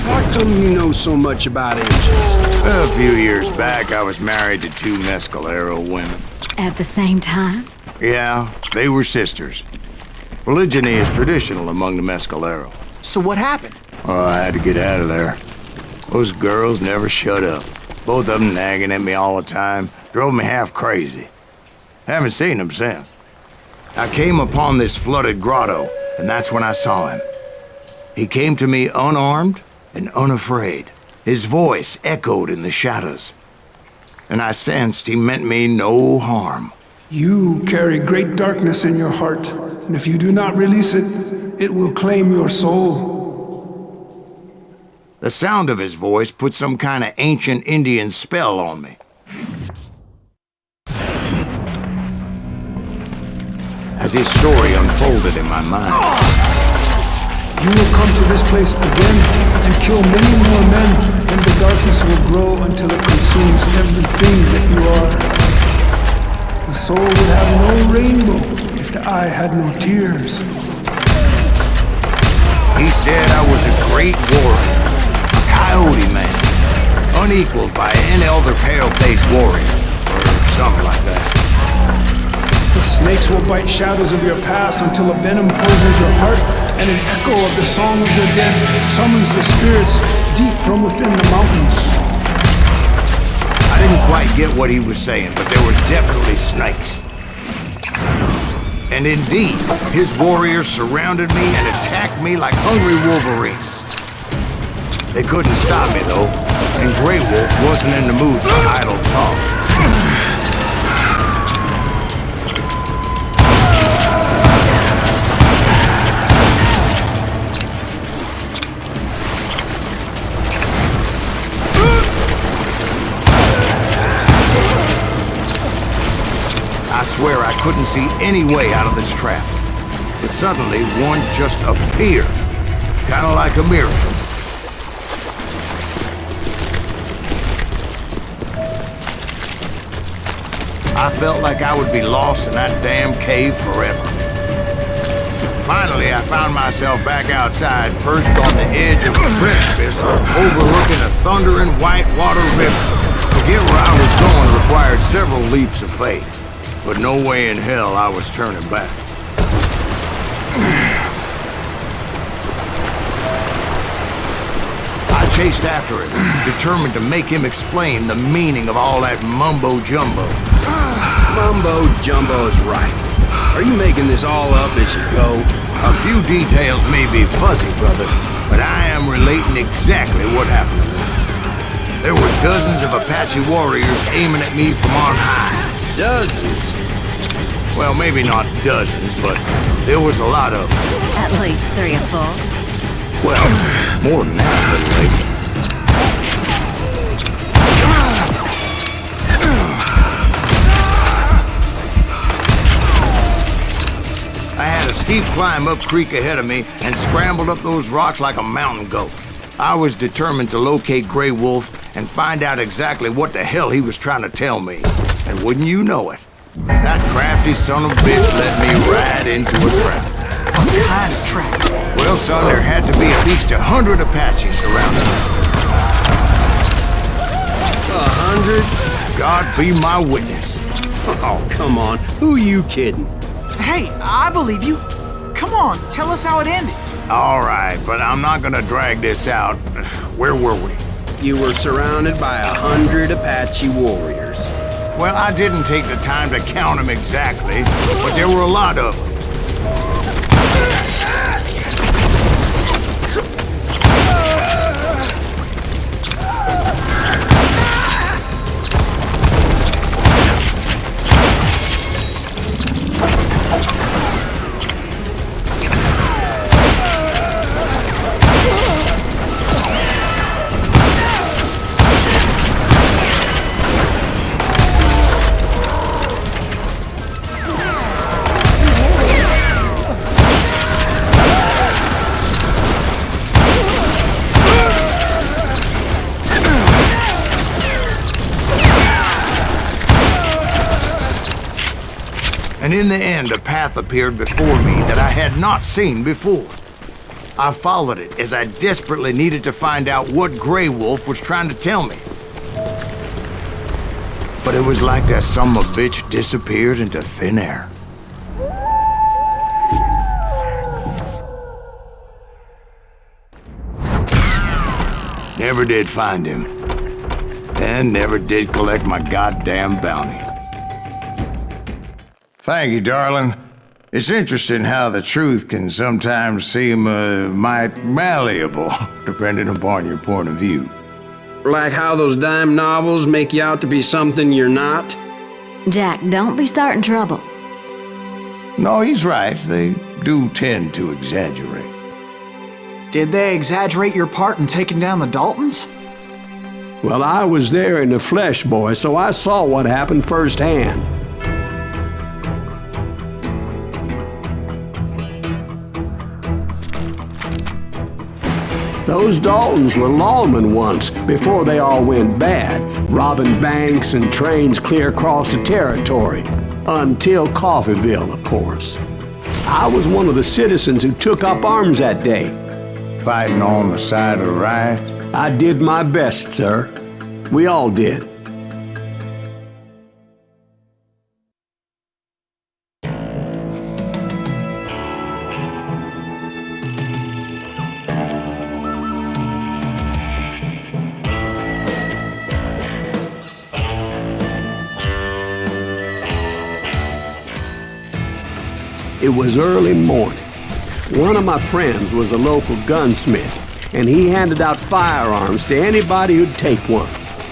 How come you know so much about engines? A few years back, I was married to 2 Mescalero women. At the same time? Yeah, they were sisters. Polygyny is traditional among the Mescalero. So what happened? Oh, I had to get out of there. Those girls never shut up. Both of them nagging at me all the time. Drove me half crazy. Haven't seen them since. I came upon this flooded grotto, and that's when I saw him. He came to me unarmed and unafraid. His voice echoed in the shadows. And I sensed he meant me no harm. You carry great darkness in your heart, and if you do not release it, it will claim your soul. The sound of his voice put some kind of ancient Indian spell on me. As his story unfolded in my mind, You will come to this place again and kill many more men, and the darkness will grow until it consumes everything that you are. The soul would have no rainbow if the eye had no tears. he said I was a great warrior, a coyote man, unequaled by any other pale-faced warrior, or something like that. The snakes will bite shadows of your past until a venom poisons your heart, and an echo of the song of the dead summons the spirits deep from within the mountains. I didn't quite get what he was saying, but there was definitely snakes. And indeed, his warriors surrounded me and attacked me like hungry wolverines. They couldn't stop me, though, and Grey Wolf wasn't in the mood for idle talk. I swear I couldn't see any way out of this trap. But suddenly, one just appeared. Kind of like a miracle. I felt like I would be lost in that damn cave forever. Finally, I found myself back outside, perched on the edge of a precipice, overlooking a thundering white-water river. To get where I was going required several leaps of faith. But no way in hell I was turning back. I chased after him, determined to make him explain the meaning of all that mumbo-jumbo. Mumbo-jumbo is right. Are you making this all up as you go? A few details may be fuzzy, brother, but I am relating exactly what happened. There were dozens of Apache warriors aiming at me from on high. Dozens? Well, maybe not dozens, but there was a lot of them. At least 3 or 4. Well, more than that, little lady. I had a steep climb up creek ahead of me and scrambled up those rocks like a mountain goat. I was determined to locate Grey Wolf and find out exactly what the hell he was trying to tell me. And wouldn't you know it, that crafty son of a bitch led me right into a trap. What kind of trap? Well, son, there had to be at least 100 Apaches surrounding us. 100? God be my witness. Oh, come on. Who you kidding? Hey, I believe you. Come on, tell us how it ended. All right, but I'm not gonna drag this out. Where were we? You were surrounded by 100 Apache warriors. Well, I didn't take the time to count them exactly, but there were a lot of them. And in the end, a path appeared before me that I had not seen before. I followed it as I desperately needed to find out what Grey Wolf was trying to tell me. But it was like that son of a bitch disappeared into thin air. Never did find him. And never did collect my goddamn bounty. Thank you, darling. It's interesting how the truth can sometimes seem, might malleable, depending upon your point of view. Like how those dime novels make you out to be something you're not? Jack, don't be starting trouble. No, he's right. They do tend to exaggerate. Did they exaggerate your part in taking down the Daltons? Well, I was there in the flesh, boy, so I saw what happened firsthand. Those Daltons were lawmen once, before they all went bad, robbing banks and trains clear across the territory. Until Coffeyville, of course. I was one of the citizens who took up arms that day. Fighting on the side of the right? I did my best, sir. We all did. It was early morning. One of my friends was a local gunsmith, and he handed out firearms to anybody who'd take one.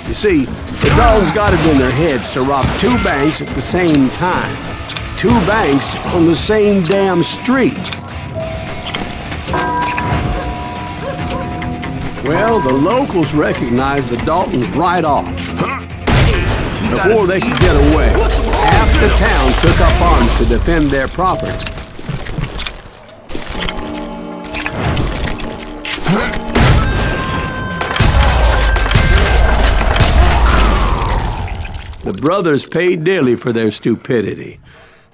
You see, the dogs got it in their heads to rob two banks at the same time. Two banks on the same damn street. Well, the locals recognized the Daltons right off. Before they could get away, half the town took up arms to defend their property. The brothers paid dearly for their stupidity,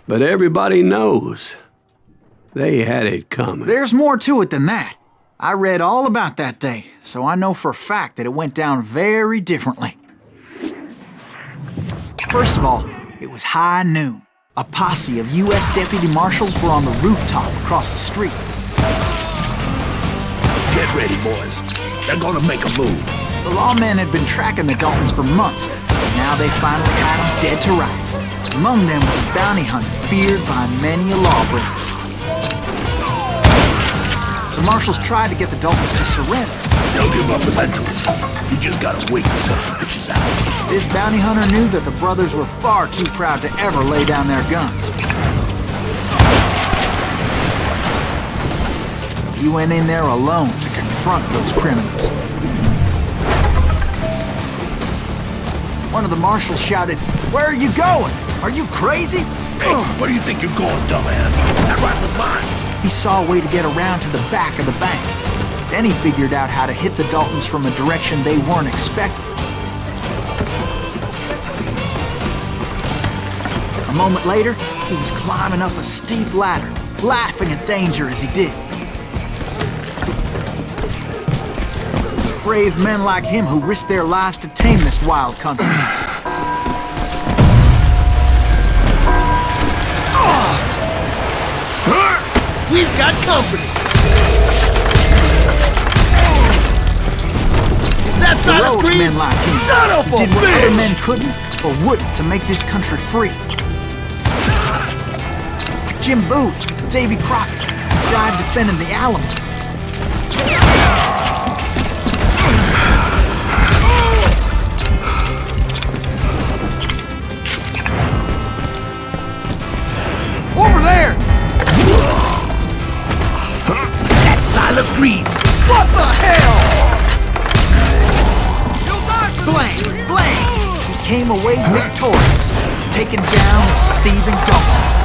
but everybody knows they had it coming. There's more to it than that. I read all about that day, so I know for a fact that it went down very differently. First of all, it was high noon. A posse of U.S. deputy marshals were on the rooftop across the street. Get ready, boys. They're gonna make a move. The lawmen had been tracking the Daltons for months, and now they finally had them dead to rights. Among them was a bounty hunter feared by many a lawbreaker. The marshals tried to get the Daltons to surrender. They'll give up eventually. You just gotta wait till something pitches out. This bounty hunter knew that the brothers were far too proud to ever lay down their guns. So he went in there alone to confront those criminals. One of the marshals shouted, "Where are you going? Are you crazy?" Hey, where do you think you're going, dumbass? That rifle's mine. He saw a way to get around to the back of the bank. Then he figured out how to hit the Daltons from a direction they weren't expecting. A moment later, he was climbing up a steep ladder, laughing at danger as he did. It was brave men like him who risked their lives to tame this wild country. We've got company! Is that Silas Green? Men like him Son of a did what bitch! other men couldn't or wouldn't to make this country free. Jim Bowie, Davy Crockett, died defending the Alamo. Over there! That's Silas Greaves! What the hell? Blang! He came away victorious, taking down those thieving Daltons.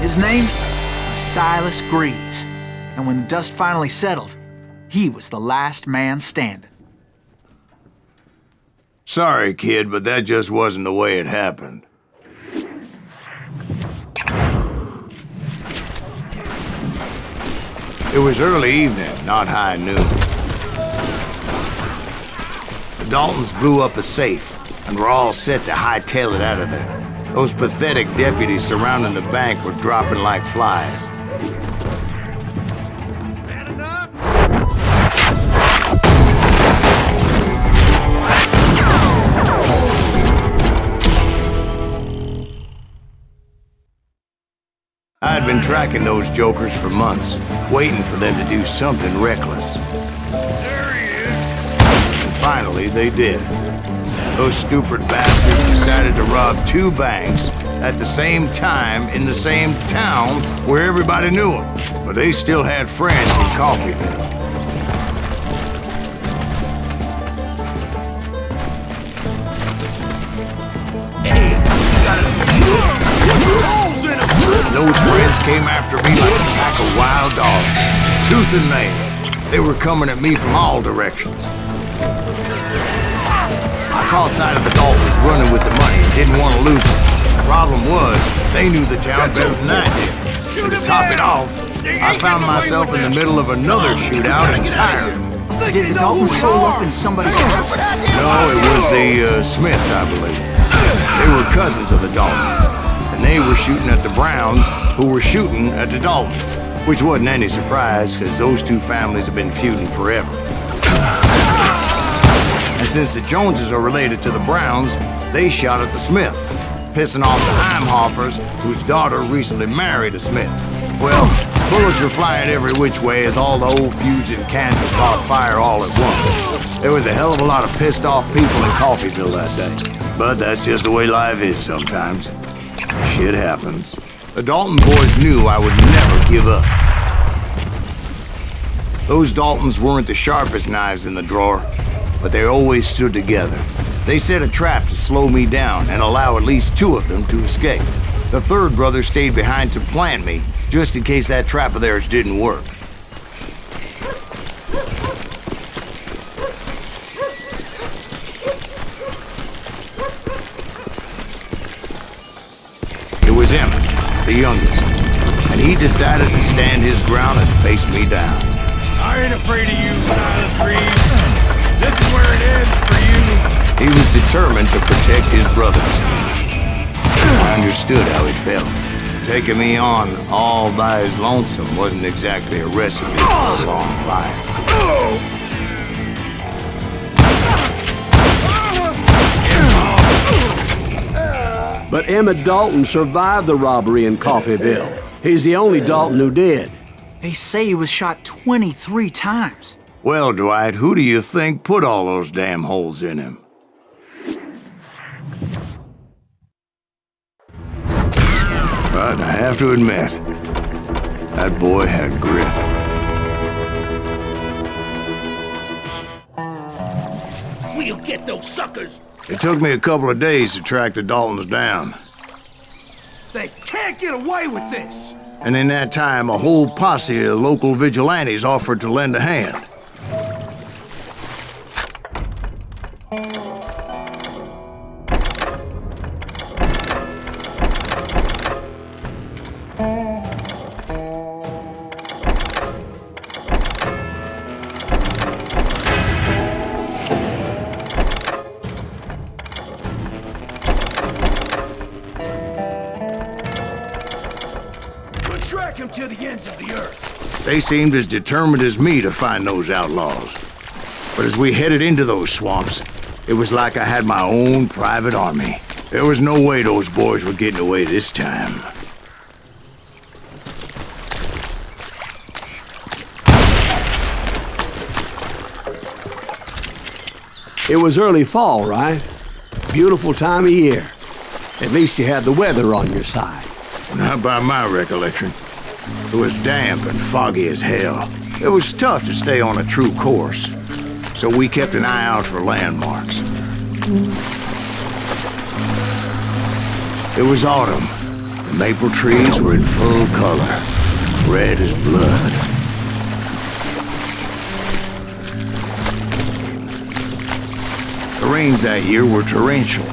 His name was Silas Greaves, and when the dust finally settled, he was the last man standing. Sorry, kid, but that just wasn't the way it happened. It was early evening, not high noon. The Daltons blew up a safe, and were all set to hightail it out of there. Those pathetic deputies surrounding the bank were dropping like flies. I had been tracking those jokers for months, waiting for them to do something reckless. There he is! And finally, they did. Those stupid bastards decided to rob 2 banks at the same time in the same town where everybody knew them. But they still had friends in Coffeyville. Hey, you gotta... Holes in them! Those friends came after me like a pack of wild dogs, tooth and nail. They were coming at me from all directions. I caught sight of the Daltons running with the money and didn't want to lose it. The problem was, they knew the town better than I did. And to top it off, I found myself in the middle of another shootout entirely. Did the Daltons hole up in somebody's house? No, it was the Smiths, I believe. They were cousins of the Daltons. And they were shooting at the Browns, who were shooting at the Daltons. Which wasn't any surprise, because those 2 families have been feuding forever. And since the Joneses are related to the Browns, they shot at the Smiths, pissing off the Heimhoffers, whose daughter recently married a Smith. Well, bullets were flying every which way as all the old feuds in Kansas caught fire all at once. There was a hell of a lot of pissed off people in Coffeyville that day. But that's just the way life is sometimes. Shit happens. The Dalton boys knew I would never give up. Those Daltons weren't the sharpest knives in the drawer, but they always stood together. They set a trap to slow me down and allow at least 2 of them to escape. The 3rd brother stayed behind to plant me, just in case that trap of theirs didn't work. It was Emmett, the youngest, and he decided to stand his ground and face me down. I ain't afraid of you, Silas Greaves. This is where it ends for you. He was determined to protect his brothers. I understood how he felt. Taking me on all by his lonesome wasn't exactly a recipe for a long life. But Emmett Dalton survived the robbery in Coffeyville. He's the only Dalton who did. They say he was shot 23 times. Well, Dwight, who do you think put all those damn holes in him? But I have to admit, that boy had grit. We'll get those suckers! It took me a couple of days to track the Daltons down. They can't get away with this! And in that time, a whole posse of local vigilantes offered to lend a hand. Track him to the ends of the earth. They seemed as determined as me to find those outlaws. But as we headed into those swamps, it was like I had my own private army. There was no way those boys were getting away this time. It was early fall, right? Beautiful time of year. At least you had the weather on your side. Not by my recollection. It was damp and foggy as hell. It was tough to stay on a true course, so we kept an eye out for landmarks. It was autumn. The maple trees were in full color, red as blood. The rains that year were torrential,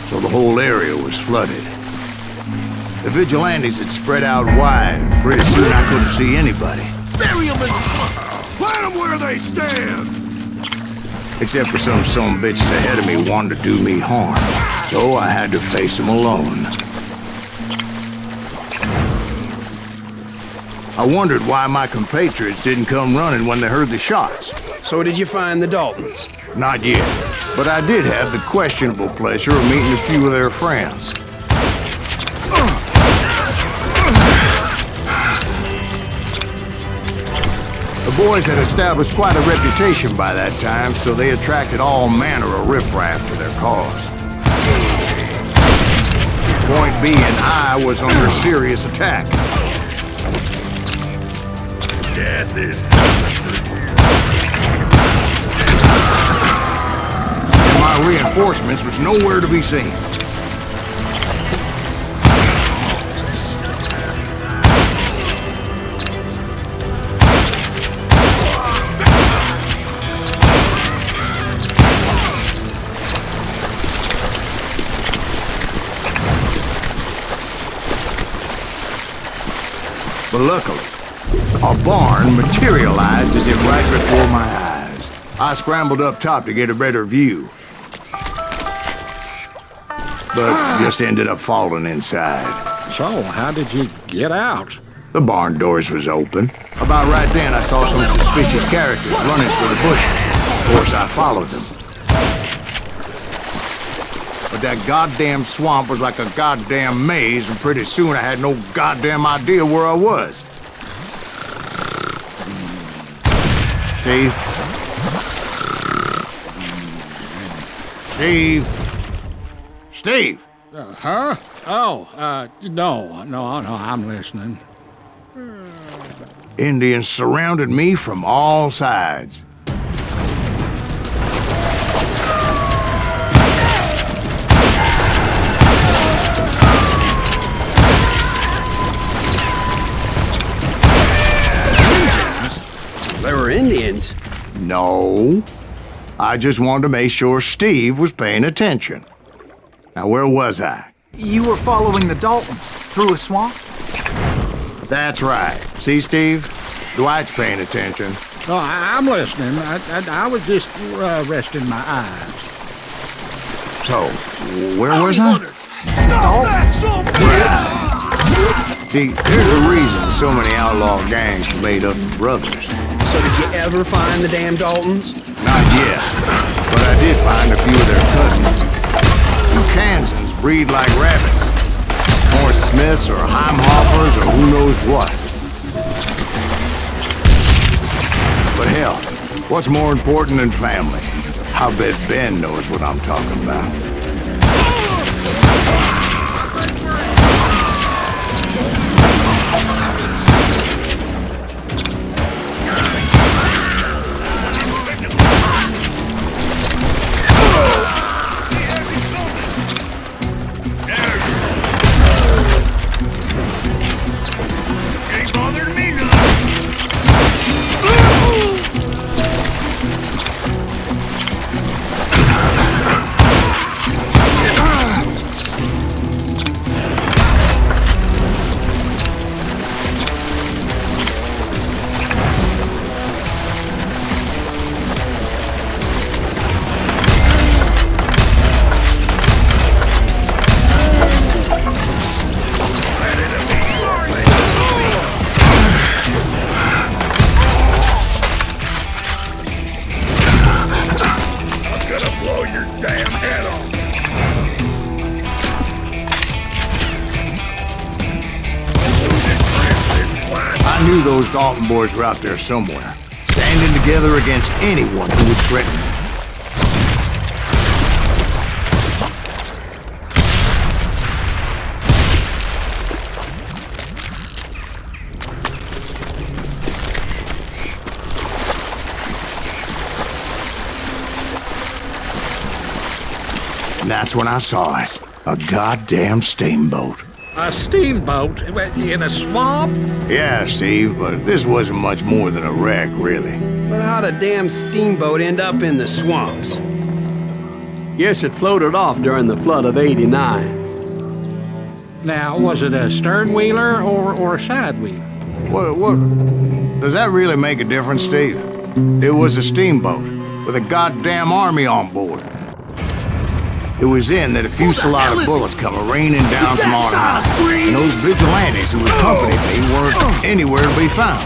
so the whole area was flooded. The vigilantes had spread out wide, and pretty soon I couldn't see anybody. Bury them in the swamp. Plant them where they stand. Except for some bitches ahead of me wanted to do me harm. So I had to face them alone. I wondered why my compatriots didn't come running when they heard the shots. So did you find the Daltons? Not yet, but I did have the questionable pleasure of meeting a few of their friends. The boys had established quite a reputation by that time, so they attracted all manner of riffraff to their cause. Point being, I was under serious attack. Get this. And my reinforcements was nowhere to be seen. But luckily, a barn materialized as if right before my eyes. I scrambled up top to get a better view, but just ended up falling inside. So, how did you get out? The barn doors was open. About right then, I saw some suspicious characters running for the bushes. Of course, I followed them. But that goddamn swamp was like a goddamn maze, and pretty soon I had no goddamn idea where I was. Steve? Steve? Steve! Huh? Oh, no, I'm listening. Indians surrounded me from all sides. There were Indians? No. I just wanted to make sure Steve was paying attention. Now, where was I? You were following the Daltons through a swamp? That's right. See, Steve? Dwight's paying attention. Oh, I'm listening. I was just resting my eyes. So, where was I? Stop that, son bitch! See, there's a reason so many outlaw gangs are made up of brothers. So did you ever find the damn Daltons? Not yet, but I did find a few of their cousins. You Kansans breed like rabbits. More Smiths or Heimhoffers or who knows what. But hell, what's more important than family? I bet Ben knows what I'm talking about. knew those Dalton boys were out there somewhere, standing together against anyone who would threaten them. And that's when I saw it. A goddamn steamboat. A steamboat in a swamp? Yeah, Steve, but this wasn't much more than a wreck, really. But how'd a damn steamboat end up in the swamps? Guess it floated off during the flood of '89. Now, was it a stern wheeler or a side wheeler? What? Does that really make a difference, Steve? It was a steamboat with a goddamn army on board. It was then that a fusillade of bullets come raining down from on high, and those vigilantes who accompanied me weren't anywhere to be found.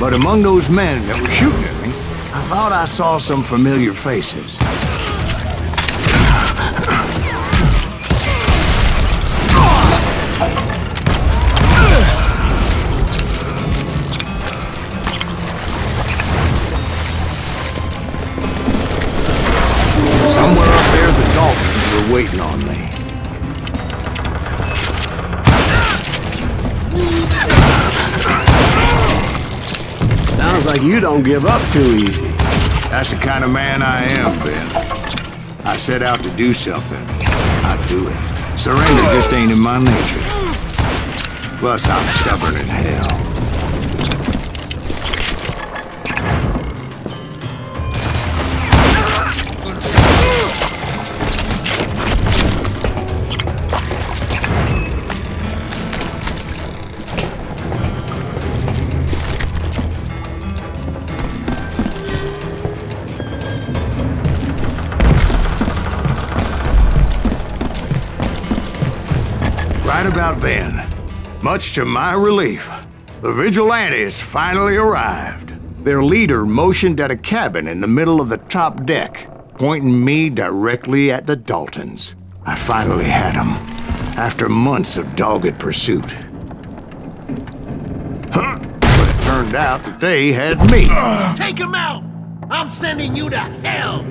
But among those men that were shooting at me, I thought I saw some familiar faces. Somewhere up there, the Daltons were waiting on me. Sounds like you don't give up too easy. That's the kind of man I am, Ben. I set out to do something. I do it. Surrender just ain't in my nature. Plus, I'm stubborn in hell. Right about then, much to my relief, the vigilantes finally arrived. Their leader motioned at a cabin in the middle of the top deck, pointing me directly at the Daltons. I finally had them, after months of dogged pursuit. But it turned out that they had me. Take him out! I'm sending you to hell!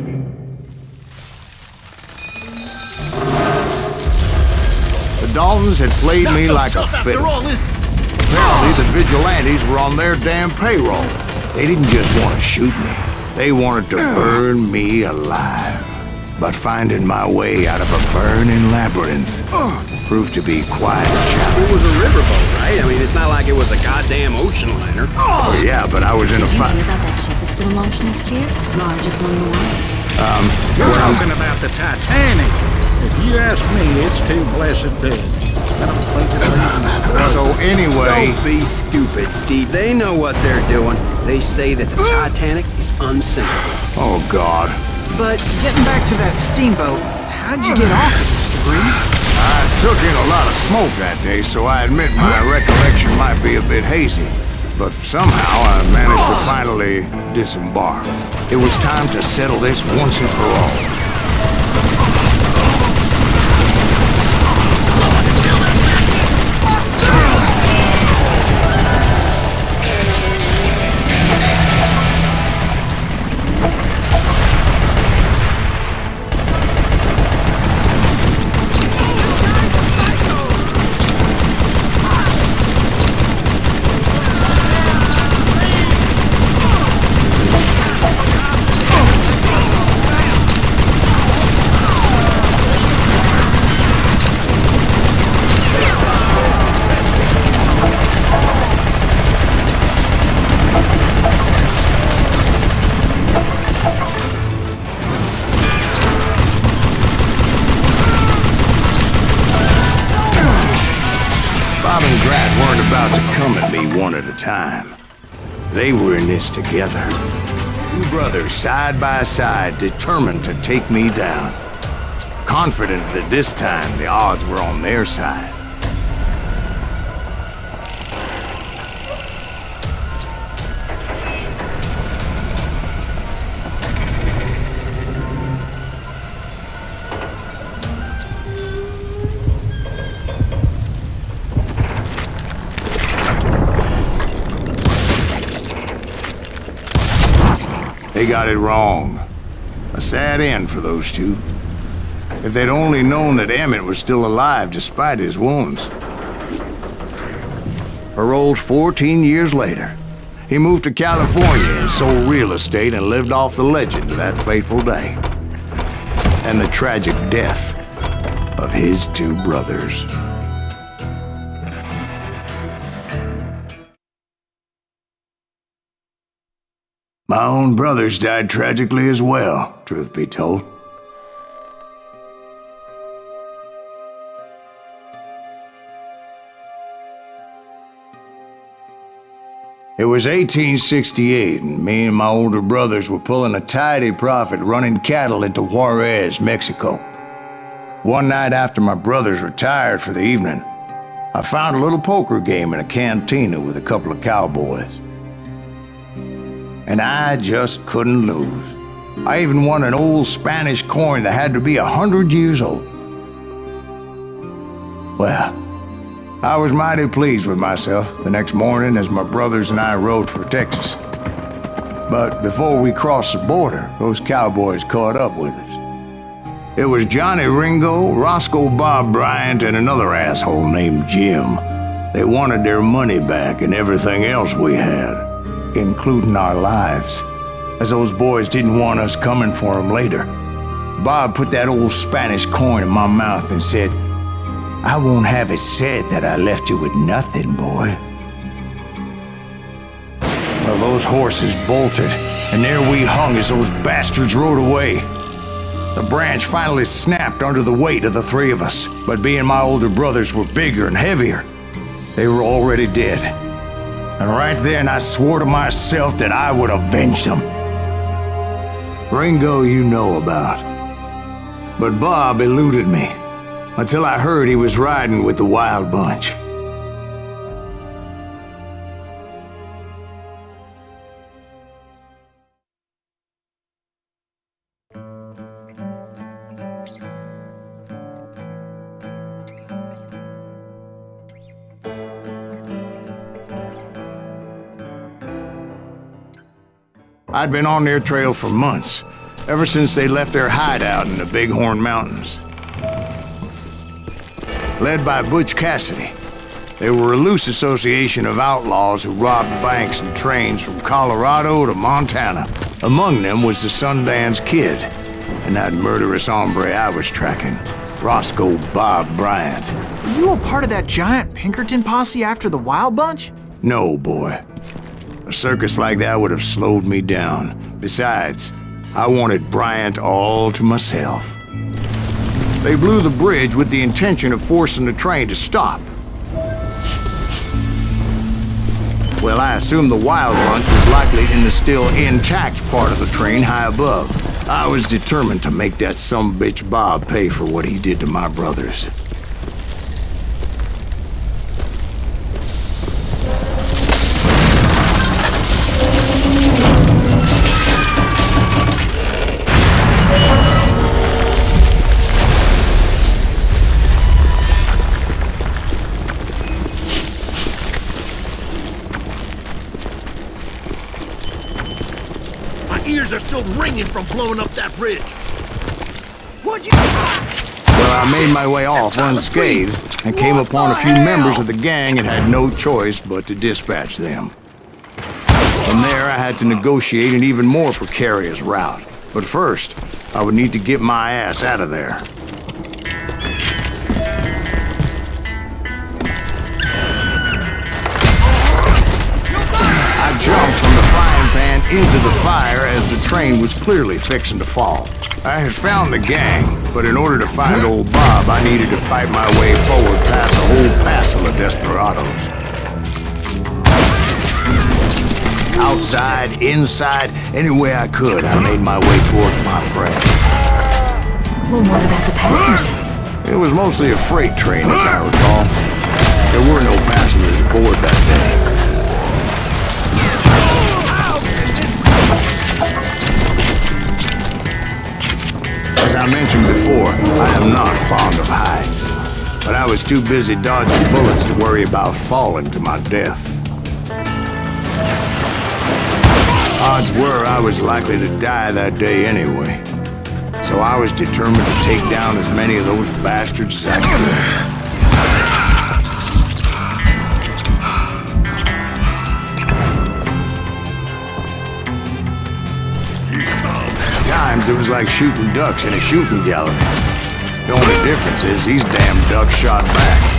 The Daltons had played me like a fiddle. Apparently, the vigilantes were on their damn payroll. They didn't just want to shoot me. They wanted to burn me alive. But finding my way out of a burning labyrinth proved to be quite a challenge. It was a riverboat, right? I mean, it's not like it was a goddamn ocean liner. Oh, yeah, but I was in a fight. Did you hear about that ship that's gonna launch next year? Largest one in the world. You're talking about the Titanic. If you ask me, it's too blessed big. I don't think it'll even float. So anyway... Don't be stupid, Steve. They know what they're doing. They say that the Titanic is unsinkable. Oh, God. But getting back to that steamboat, how'd you get off it, Mr. Breeze? I took in a lot of smoke that day, so I admit my recollection might be a bit hazy. But somehow I managed to finally disembark. It was time to settle this once and for all. One at a time. They were in this together. Two brothers side by side, determined to take me down. Confident that this time the odds were on their side. They got it wrong. A sad end for those two. If they'd only known that Emmett was still alive despite his wounds. Paroled 14 years later, he moved to California and sold real estate and lived off the legend of that fateful day. And the tragic death of his two brothers. My own brothers died tragically as well, truth be told. It was 1868, and me and my older brothers were pulling a tidy profit running cattle into Juarez, Mexico. One night after my brothers retired for the evening, I found a little poker game in a cantina with a couple of cowboys. And I just couldn't lose. I even won an old Spanish coin that had to be 100 years old. Well, I was mighty pleased with myself the next morning as my brothers and I rode for Texas. But before we crossed the border, those cowboys caught up with us. It was Johnny Ringo, Roscoe Bob Bryant, and another asshole named Jim. They wanted their money back and everything else we had, including our lives, as those boys didn't want us coming for them later. Bob put that old Spanish coin in my mouth and said, "I won't have it said that I left you with nothing, boy." Well, those horses bolted, and there we hung as those bastards rode away. The branch finally snapped under the weight of the three of us, but being my older brothers were bigger and heavier, they were already dead. And right then I swore to myself that I would avenge them. Ringo you know about. But Bob eluded me, until I heard he was riding with the Wild Bunch. I'd been on their trail for months, ever since they left their hideout in the Bighorn Mountains. Led by Butch Cassidy, they were a loose association of outlaws who robbed banks and trains from Colorado to Montana. Among them was the Sundance Kid, and that murderous hombre I was tracking, Roscoe Bob Bryant. Were you a part of that giant Pinkerton posse after the Wild Bunch? No, boy. A circus like that would have slowed me down. Besides, I wanted Bryant all to myself. They blew the bridge with the intention of forcing the train to stop. Well, I assumed the Wild Bunch was likely in the still intact part of the train high above. I was determined to make that sumbitch Bob pay for what he did to my brothers. Ears are still ringing from blowing up that bridge. What'd you... Well, I made my way off unscathed and came upon a few members of the gang and had no choice but to dispatch them. From there, I had to negotiate an even more precarious route. But first, I would need to get my ass out of there. I jumped from the frying pan into the fire as the train was clearly fixing to fall. I had found the gang, but in order to find old Bob, I needed to fight my way forward past a whole passel of desperados. Outside, inside, any way I could, I made my way towards my prey. Well, what about the passengers? It was mostly a freight train, as I recall. There were no passengers aboard that day. As I mentioned before, I am not fond of heights, but I was too busy dodging bullets to worry about falling to my death. Odds were I was likely to die that day anyway. So I was determined to take down as many of those bastards as I could. At times, it was like shooting ducks in a shooting gallery. The only difference is these damn ducks shot back.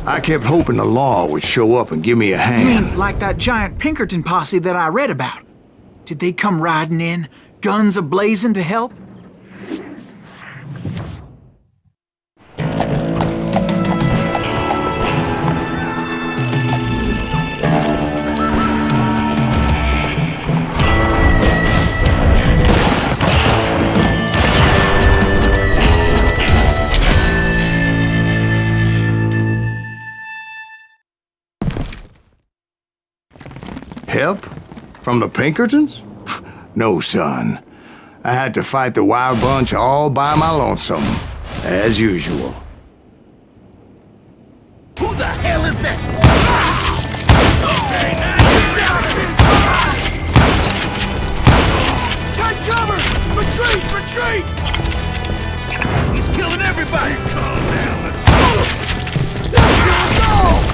I kept hoping the law would show up and give me a hand. You mean like that giant Pinkerton posse that I read about? Did they come riding in, guns a-blazing to help? Help? From the Pinkertons? No, son. I had to fight the Wild Bunch all by my lonesome, as usual. Who the hell is that? Okay, now take cover! Retreat! Retreat! He's killing everybody! Calm down. Let's go!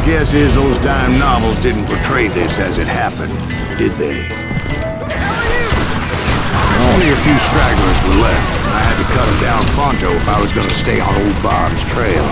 Guess is those dime novels didn't portray this as it happened, did they? Only a few stragglers were left. I had to cut them down pronto if I was going to stay on old Bob's trail.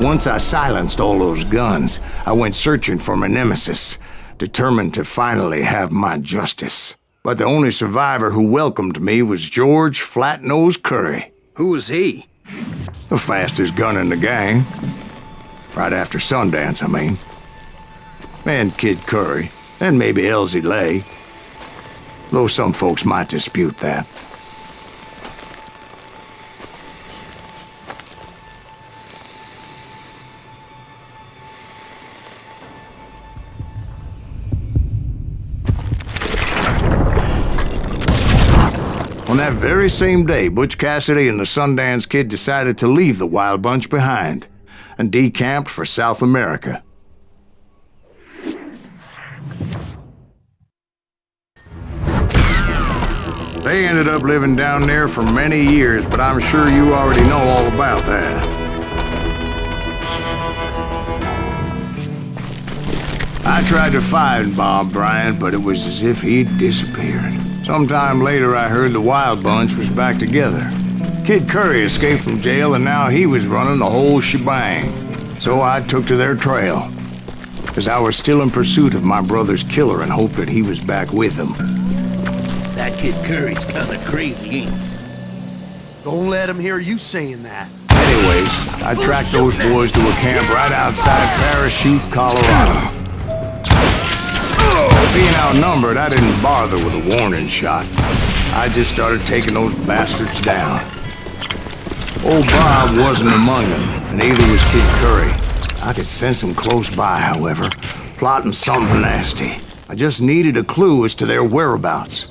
Once I silenced all those guns, I went searching for my nemesis, determined to finally have my justice. But the only survivor who welcomed me was George Flat-Nose Curry. Who was he? The fastest gun in the gang. Right after Sundance, I mean. And Kid Curry, and maybe Elsie Lay. Though some folks might dispute that. On that very same day, Butch Cassidy and the Sundance Kid decided to leave the Wild Bunch behind and decamped for South America. They ended up living down there for many years, but I'm sure you already know all about that. I tried to find Bob Bryant, but it was as if he'd disappeared. Sometime later, I heard the Wild Bunch was back together. Kid Curry escaped from jail, and now he was running the whole shebang. So I took to their trail, because I was still in pursuit of my brother's killer and hoped that he was back with him. That Kid Curry's kinda crazy, ain't he? Don't let him hear you saying that. Anyways, I tracked those boys to a camp right outside Parachute, Colorado. Being outnumbered, I didn't bother with a warning shot. I just started taking those bastards down. Old Bob wasn't among them, and neither was Kid Curry. I could sense him close by, however, plotting something nasty. I just needed a clue as to their whereabouts.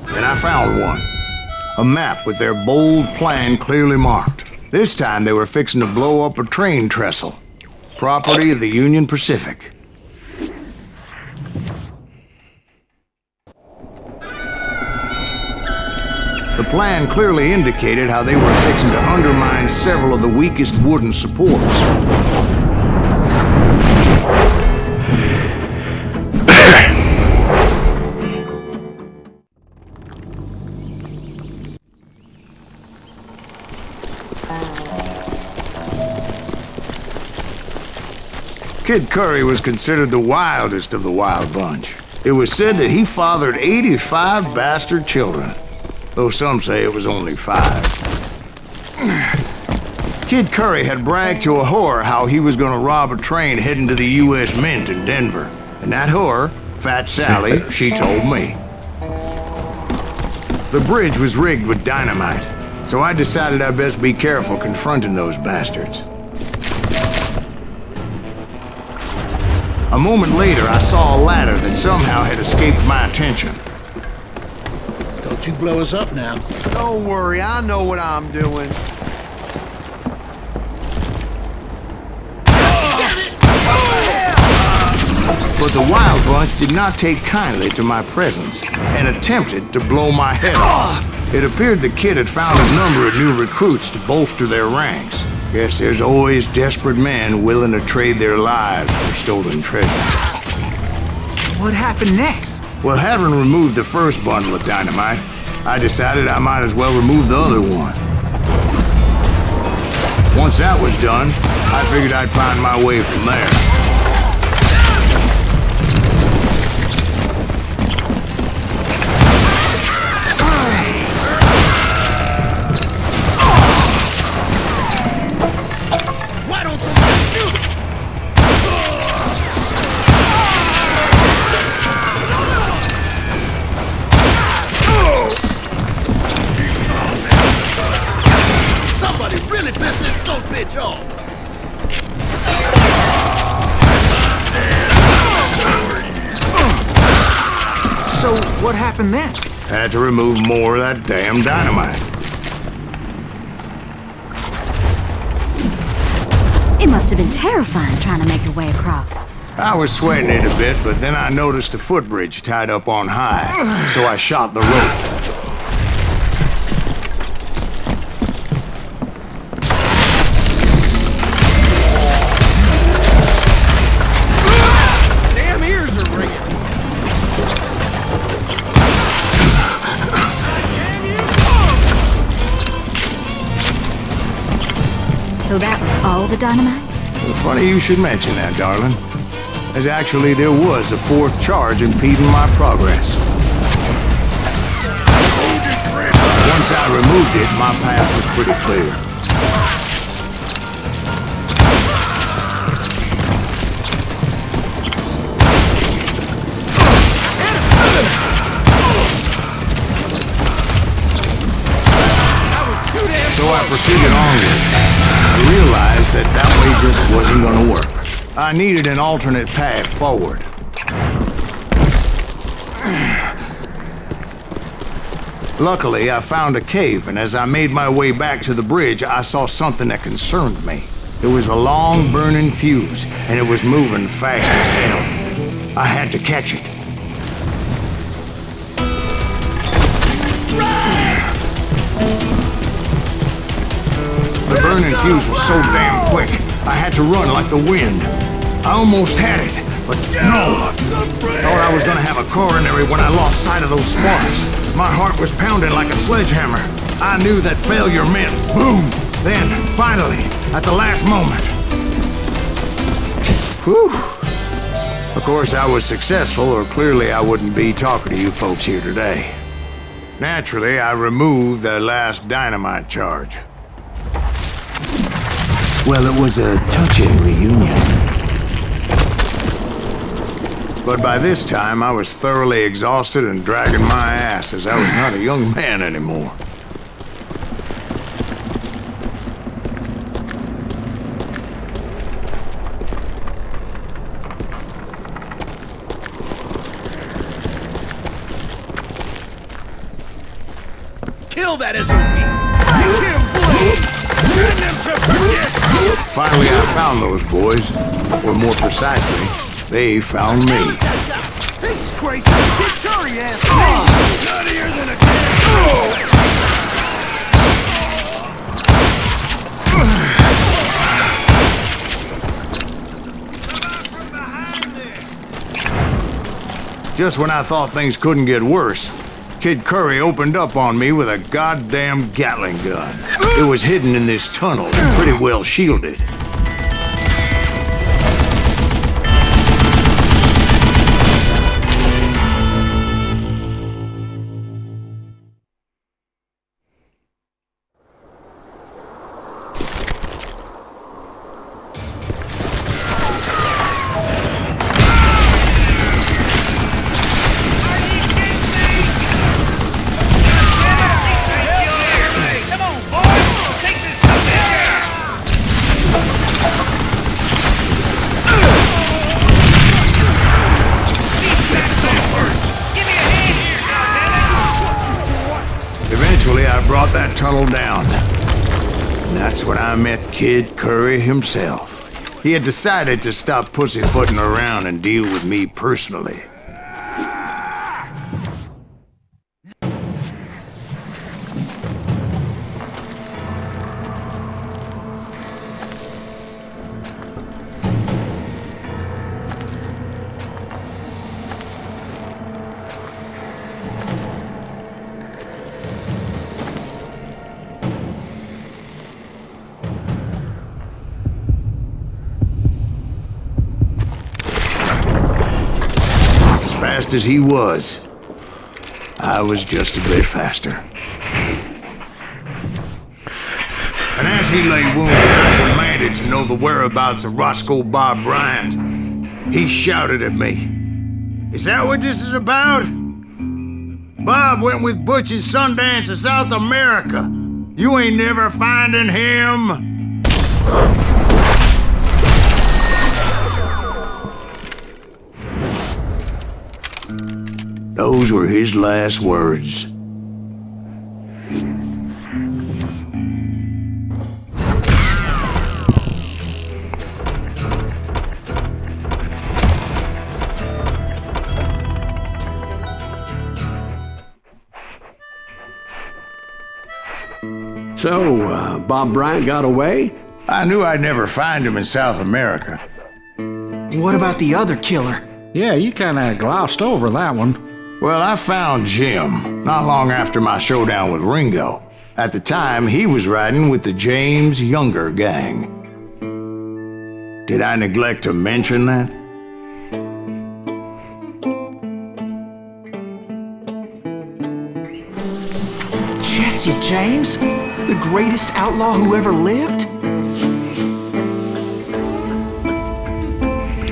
And I found one. A map with their bold plan clearly marked. This time they were fixing to blow up a train trestle. Property of the Union Pacific. The plan clearly indicated how they were fixing to undermine several of the weakest wooden supports. Kid Curry was considered the wildest of the wild bunch. It was said that he fathered 85 bastard children, though some say it was only 5. Kid Curry had bragged to a whore how he was gonna rob a train heading to the U.S. Mint in Denver. And that whore, Fat Sally, she told me. The bridge was rigged with dynamite, so I decided I'd best be careful confronting those bastards. A moment later, I saw a ladder that somehow had escaped my attention. Don't you blow us up now. Don't worry, I know what I'm doing. But the Wild Bunch did not take kindly to my presence and attempted to blow my head off. It appeared the kid had found a number of new recruits to bolster their ranks. Guess there's always desperate men willing to trade their lives for stolen treasure. What happened next? Well, having removed the first bundle of dynamite, I decided I might as well remove the other one. Once that was done, I figured I'd find my way from there. So, what happened then? Had to remove more of that damn dynamite. It must have been terrifying trying to make your way across. I was sweating it a bit, but then I noticed a footbridge tied up on high, so I shot the rope. So that was all the dynamite? Well, funny you should mention that, darling. As actually there was a 4th charge impeding my progress. Once I removed it, my path was pretty clear. So I proceeded onward. I realized that way just wasn't gonna work. I needed an alternate path forward. Luckily, I found a cave, and as I made my way back to the bridge, I saw something that concerned me. It was a long burning fuse, and it was moving fast as hell. I had to catch it. The burning fuse was so damn quick, I had to run like the wind. I almost had it, but no. Thought I was gonna have a coronary when I lost sight of those sparks. My heart was pounding like a sledgehammer. I knew that failure meant boom. Then, finally, at the last moment. Whew. Of course, I was successful, or clearly I wouldn't be talking to you folks here today. Naturally, I removed the last dynamite charge. Well, it was a touching reunion. But by this time, I was thoroughly exhausted and dragging my ass as I was not a young man anymore. Kill that SOB! Make him bleed! Send them to forget! Finally, I found those boys. Or more precisely, they found me. He's crazy! Get Curry, ass! Nuttier than a cat! Just when I thought things couldn't get worse, Kid Curry opened up on me with a goddamn Gatling gun. It was hidden in this tunnel and pretty well shielded. Eventually, I brought that tunnel down. And that's when I met Kid Curry himself. He had decided to stop pussyfooting around and deal with me personally. Fast as he was, I was just a bit faster. And as he lay wounded, I demanded to know the whereabouts of Roscoe Bob Bryant. He shouted at me, "Is that what this is about? Bob went with Butch and Sundance to South America. You ain't never finding him." Those were his last words. So, Bob Bryant got away? I knew I'd never find him in South America. What about the other killer? Yeah, you kinda glossed over that one. Well, I found Jim not long after my showdown with Ringo. At the time, he was riding with the James Younger gang. Did I neglect to mention that? Jesse James? The greatest outlaw who ever lived?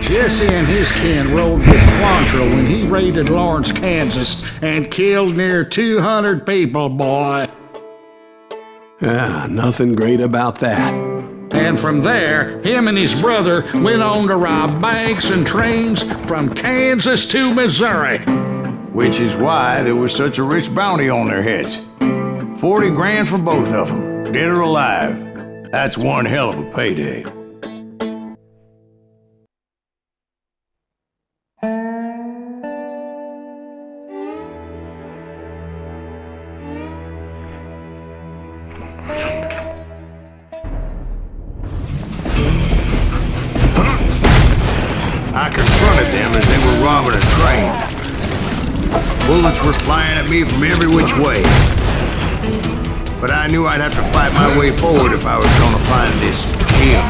Jesse and his kin rode with Quantrill when he raided Lawrence, Kansas, and killed near 200 people, boy. Nothing great about that. And from there, him and his brother went on to rob banks and trains from Kansas to Missouri. Which is why there was such a rich bounty on their heads. 40 grand for both of them, dead or alive. That's one hell of a payday. I confronted them as they were robbing a train. Bullets were flying at me from every which way. But I knew I'd have to fight my way forward if I was gonna find this Jim.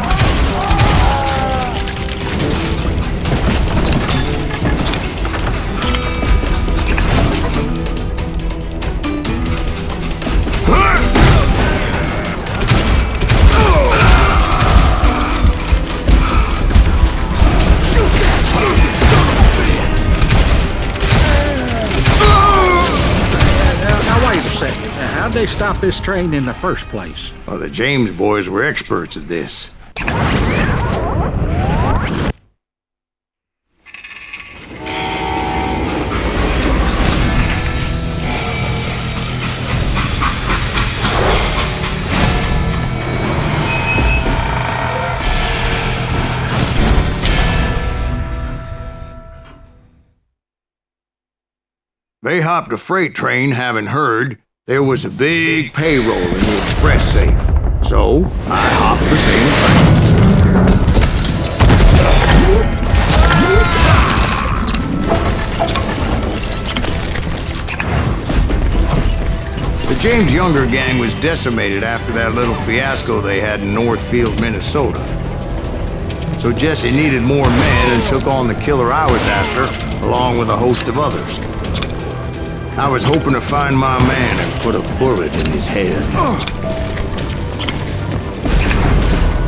Shoot that son of a bitch! second. How'd they stop this train in the first place? Well, the James boys were experts at this. They hopped a freight train having heard there was a big payroll in the express safe. So, I hopped the same train. The James Younger gang was decimated after that little fiasco they had in Northfield, Minnesota. So Jesse needed more men and took on the killer I was after, along with a host of others. I was hoping to find my man and put a bullet in his head.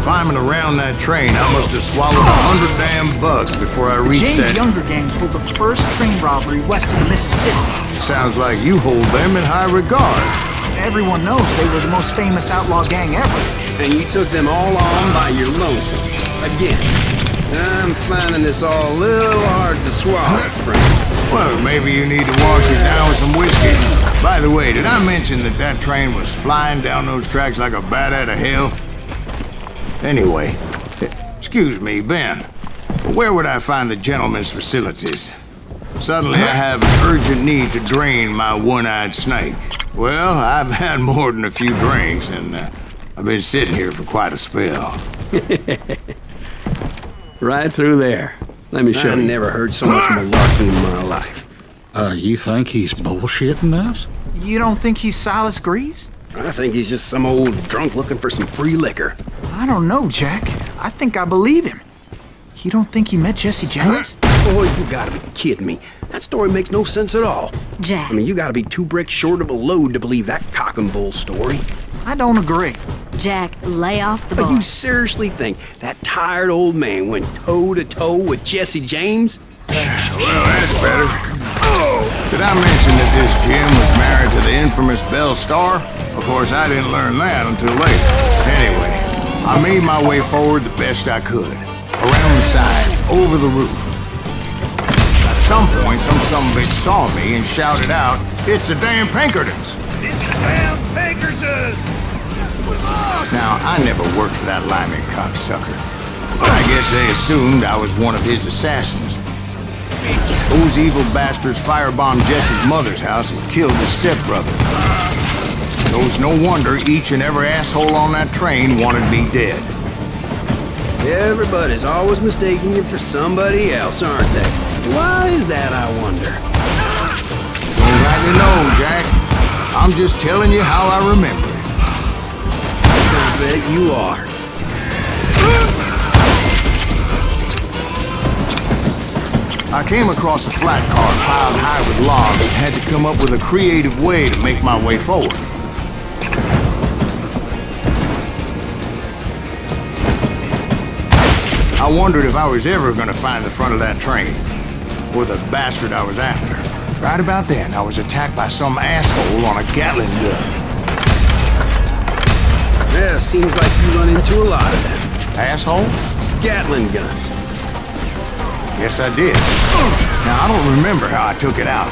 Climbing around that train, I must have swallowed 100 damn bugs before I reached James that... Younger gang pulled the first train robbery west of the Mississippi. Sounds like you hold them in high regard. Everyone knows they were the most famous outlaw gang ever. And you took them all on by your lonesome. Again. I'm finding this all a little hard to swallow, friend. Well, maybe you need to wash it down with some whiskey. By the way, did I mention that that train was flying down those tracks like a bat out of hell? Anyway, excuse me, Ben. Where would I find the gentleman's facilities? Suddenly I have an urgent need to drain my one-eyed snake. Well, I've had more than a few drinks, and I've been sitting here for quite a spell. Right through there. Let me show you. I never heard so much malarkey in my life. You think he's bullshitting us? You don't think he's Silas Greaves? I think he's just some old drunk looking for some free liquor. I don't know, Jack. I think I believe him. You don't think he met Jesse James? Boy, you gotta be kidding me. That story makes no sense at all. Jack. I mean, you gotta be 2 bricks short of a load to believe that cock and bull story. I don't agree. Jack, lay off the But bar. you seriously think that tired old man went toe-to-toe with Jesse James? Well, that's better. Did I mention that this Jim was married to the infamous Belle Starr? Of course, I didn't learn that until later. Anyway, I made my way forward the best I could. Around the sides, over the roof. At some point, some sumbitch saw me and shouted out, "It's the damn Pinkertons!" It's the damn Pinkertons! Now, I never worked for that limey cocksucker. But I guess they assumed I was one of his assassins. Those evil bastards firebombed Jesse's mother's house and killed his stepbrother. So it's no wonder each and every asshole on that train wanted me dead. Everybody's always mistaking you for somebody else, aren't they? Why is that, I wonder? Don't rightly know, Jack. I'm just telling you how I remember it. I bet you are. I came across a flat car piled high with logs and had to come up with a creative way to make my way forward. I wondered if I was ever going to find the front of that train, or the bastard I was after. Right about then, I was attacked by some asshole on a Gatling gun. Yeah, seems like you run into a lot of them. Asshole? Gatling guns. Yes, I did. Now, I don't remember how I took it out.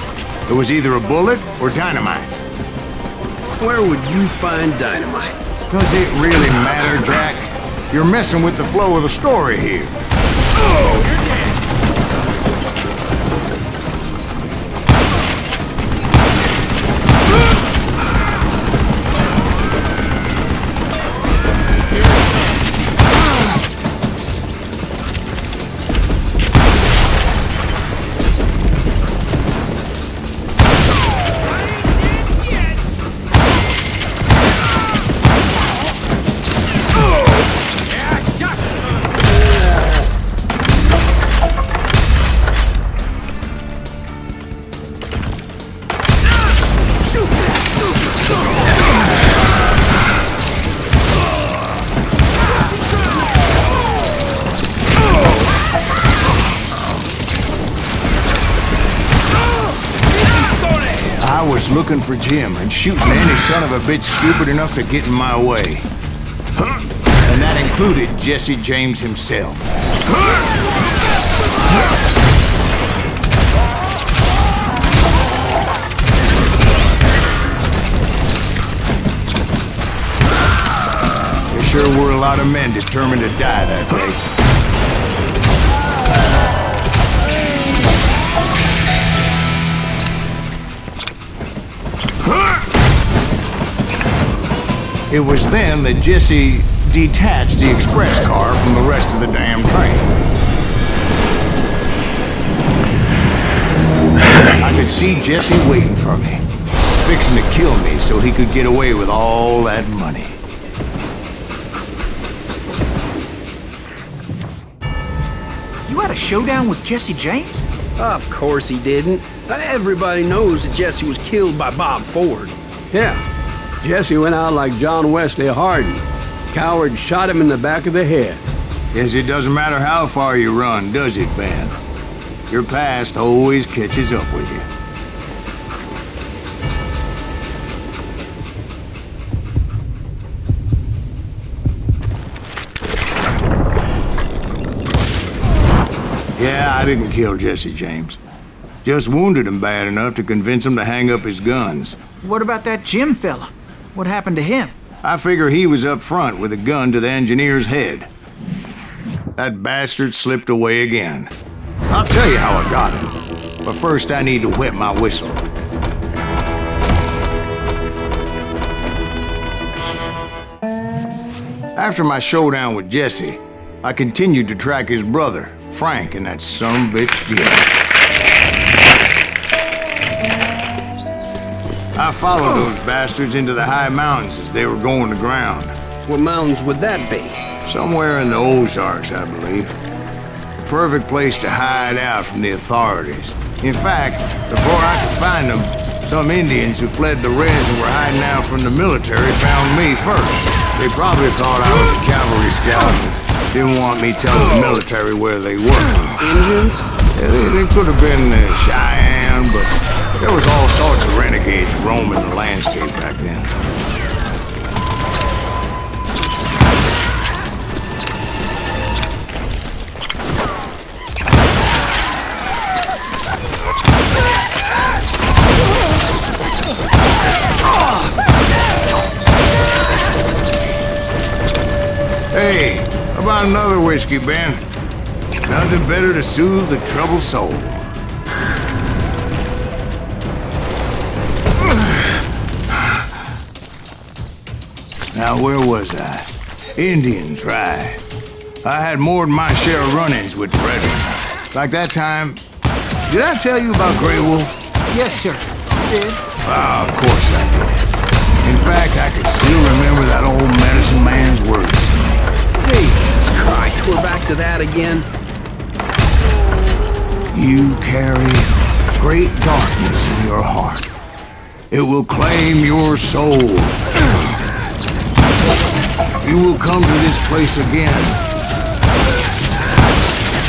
It was either a bullet or dynamite. Where would you find dynamite? Does it really matter, Jack? You're messing with the flow of the story here. looking for Jim and shooting any son of a bitch stupid enough to get in my way. And that included Jesse James himself. There sure were a lot of men determined to die that day. It was then that Jesse detached the express car from the rest of the damn train. I could see Jesse waiting for me, fixing to kill me so he could get away with all that money. You had a showdown with Jesse James? Of course he didn't. Everybody knows that Jesse was killed by Bob Ford. Yeah. Jesse went out like John Wesley Hardin. Coward shot him in the back of the head. Guess it doesn't matter how far you run, does it, Ben? Your past always catches up with you. Yeah, I didn't kill Jesse James. Just wounded him bad enough to convince him to hang up his guns. What about that Jim fella? What happened to him? I figure he was up front with a gun to the engineer's head. That bastard slipped away again. I'll tell you how I got him. But first I need to wet my whistle. After my showdown with Jesse, I continued to track his brother, Frank, and that sumbitch Jim. I followed those bastards into the high mountains as they were going to ground. What mountains would that be? Somewhere in the Ozarks, I believe. The perfect place to hide out from the authorities. In fact, before I could find them, some Indians who fled the res and were hiding out from the military found me first. They probably thought I was a cavalry scout and didn't want me telling the military where they were. Indians? Yeah, they could have been Cheyenne, but there was all sorts of renegades roaming the landscape back then. Hey, how about another whiskey, Ben? Nothing better to soothe the troubled soul. Now, where was I? Indians, right. I had more than my share of run-ins with brethren. Like that time... Did I tell you about Grey Wolf? Yes, sir. You did. Ah, of course I did. In fact, I could still remember that old medicine man's words to me. Jesus Christ, we're back to that again? You carry great darkness in your heart. It will claim your soul. You will come to this place again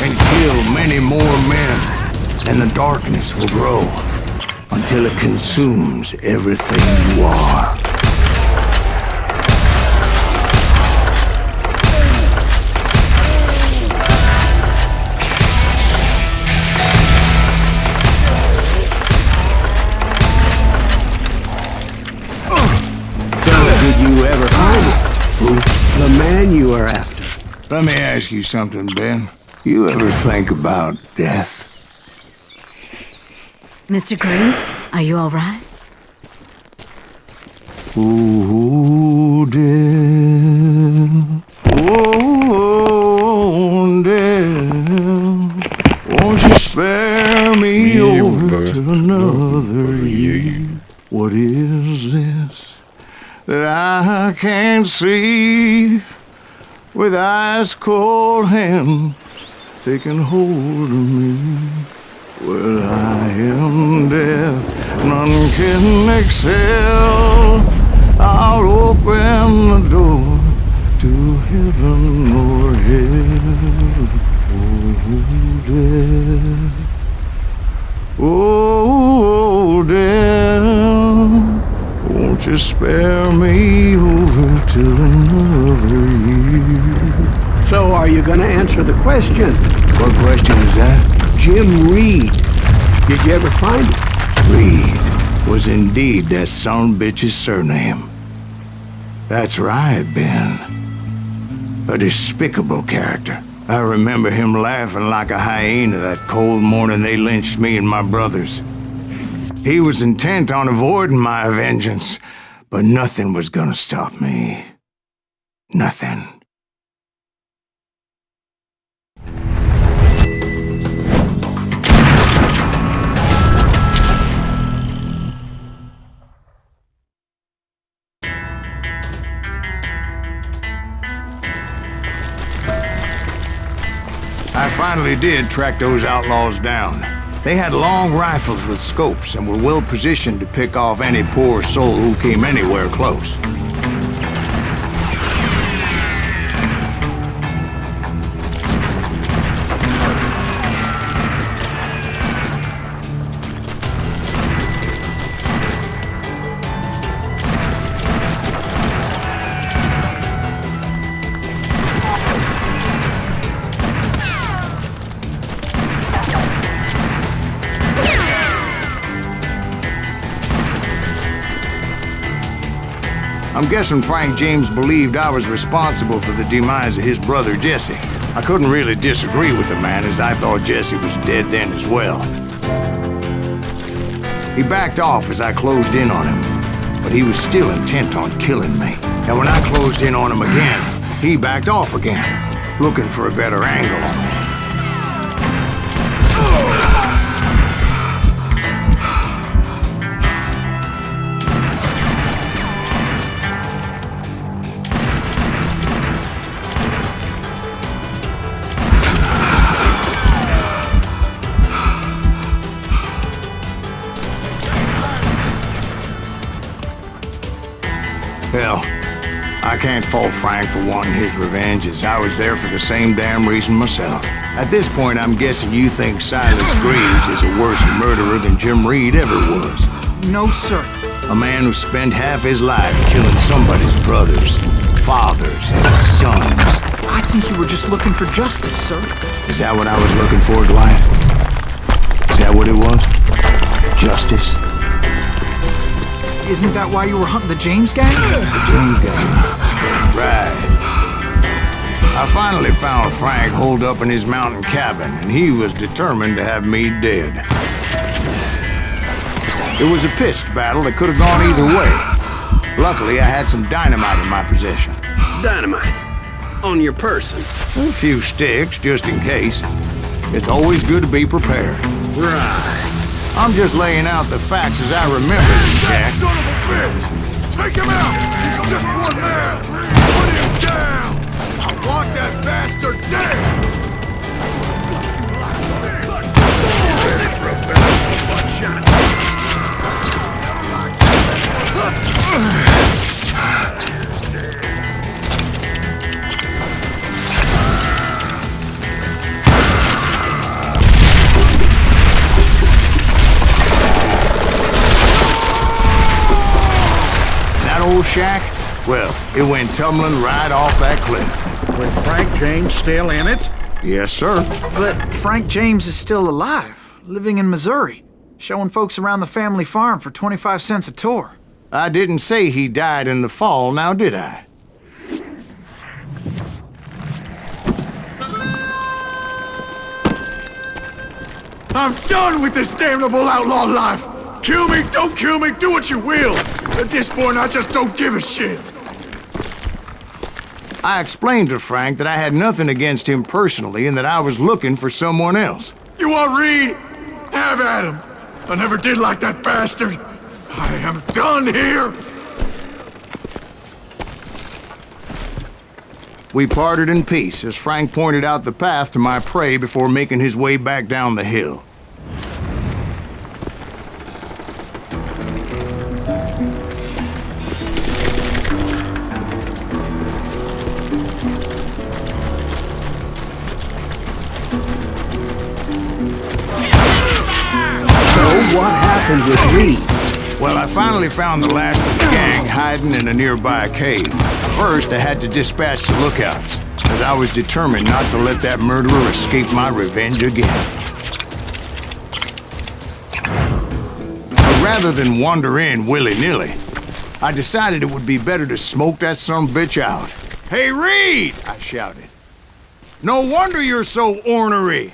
and kill many more men, and the darkness will grow until it consumes everything you are. Did you ever find it? Who? The man you are after. Let me ask you something, Ben. You ever think about death? Mr. Graves, are you all right? Oh, death. Oh, death. Won't you spare me over to another year? What is this that I can't see with ice cold hand taking hold of me? Well, I am death, none can excel. I'll open the door to heaven or hell. Oh, death. Oh, death. spare me over till another year. So are you gonna answer the question? What question is that? Jim Reed. Did you ever find him? Reed was indeed that son-bitch's surname. That's right, Ben. A despicable character. I remember him laughing like a hyena that cold morning they lynched me and my brothers. He was intent on avoiding my vengeance, but nothing was gonna stop me. Nothing. I finally did track those outlaws down. They had long rifles with scopes and were well positioned to pick off any poor soul who came anywhere close. I'm guessing Frank James believed I was responsible for the demise of his brother Jesse. I couldn't really disagree with the man, as I thought Jesse was dead then as well. He backed off as I closed in on him, but he was still intent on killing me. And when I closed in on him again, he backed off again, looking for a better angle on me. Hell, I can't fault Frank for wanting his revenge, as I was there for the same damn reason myself. At this point, I'm guessing you think Silas Graves is a worse murderer than Jim Reed ever was. No, sir. A man who spent half his life killing somebody's brothers, fathers, sons. I think you were just looking for justice, sir. Is that what I was looking for, Dwight? Is that what it was? Justice? Isn't that why you were hunting the James gang? The James gang. Right. I finally found Frank holed up in his mountain cabin, and he was determined to have me dead. It was a pitched battle that could have gone either way. Luckily, I had some dynamite in my possession. Dynamite? On your person? A few sticks, just in case. It's always good to be prepared. Right. I'm just laying out the facts as I remember them, Jack. That son of a bitch! Take him out! He's just one man! Put him down! I want that bastard dead! Ready for a better one-shot. Old shack? Well, it went tumbling right off that cliff. With Frank James still in it? Yes, sir. But Frank James is still alive, living in Missouri, showing folks around the family farm for 25 cents a tour. I didn't say he died in the fall, now did I? I'm done with this damnable outlaw life! Kill me, don't kill me, do what you will! At this point, I just don't give a shit! I explained to Frank that I had nothing against him personally and that I was looking for someone else. You want Reed? Have at him! I never did like that bastard! I am done here! We parted in peace as Frank pointed out the path to my prey before making his way back down the hill. What happened with Reed? Well, I finally found the last of the gang hiding in a nearby cave. First, I had to dispatch the lookouts, as I was determined not to let that murderer escape my revenge again. But rather than wander in willy-nilly, I decided it would be better to smoke that sumbitch out. "Hey, Reed!" I shouted. "No wonder you're so ornery.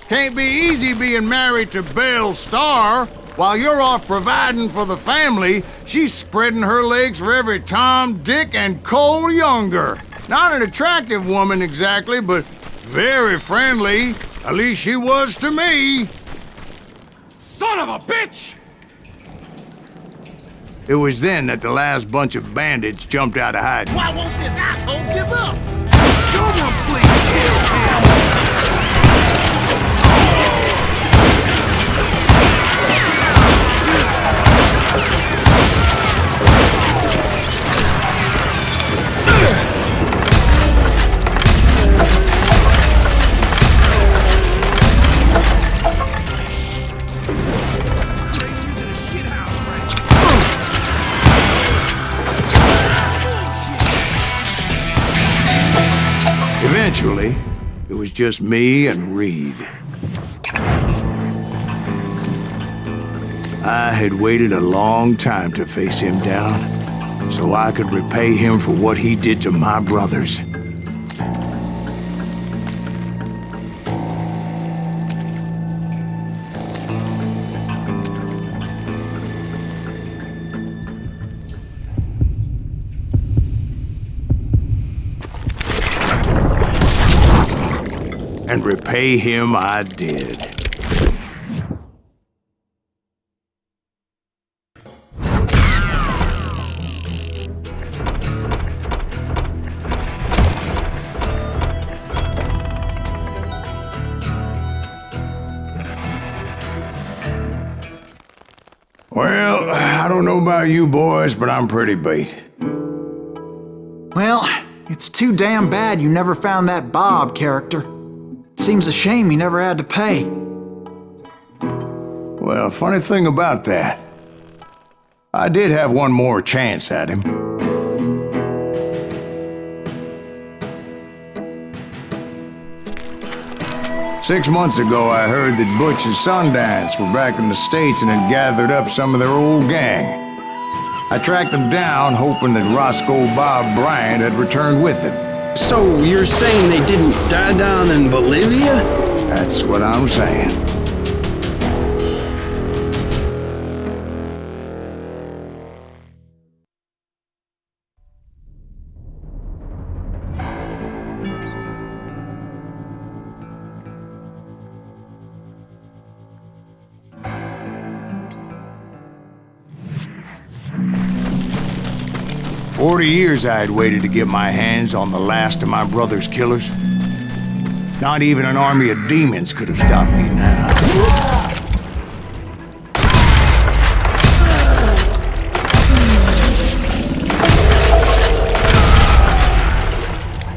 Can't be easy being married to Belle Starr. While you're off providing for the family, she's spreading her legs for every Tom, Dick, and Cole Younger. Not an attractive woman exactly, but very friendly. At least she was to me." Son of a bitch! It was then that the last bunch of bandits jumped out of hiding. Why won't this asshole give up? Someone please kill him! Eventually, it was just me and Reed. I had waited a long time to face him down, so I could repay him for what he did to my brothers. And repay him I did. Well, I don't know about you boys, but I'm pretty beat. Well, it's too damn bad you never found that Bob character. Seems a shame he never had to pay. Well, funny thing about that, I did have one more chance at him. Six months ago, I heard that Butch and Sundance were back in the States and had gathered up some of their old gang. I tracked them down, hoping that Roscoe Bob Bryant had returned with them. So you're saying they didn't die down in Bolivia? That's what I'm saying. "40 years I had waited to get my hands on the last of my brother's killers. Not even an army of demons could have stopped me now.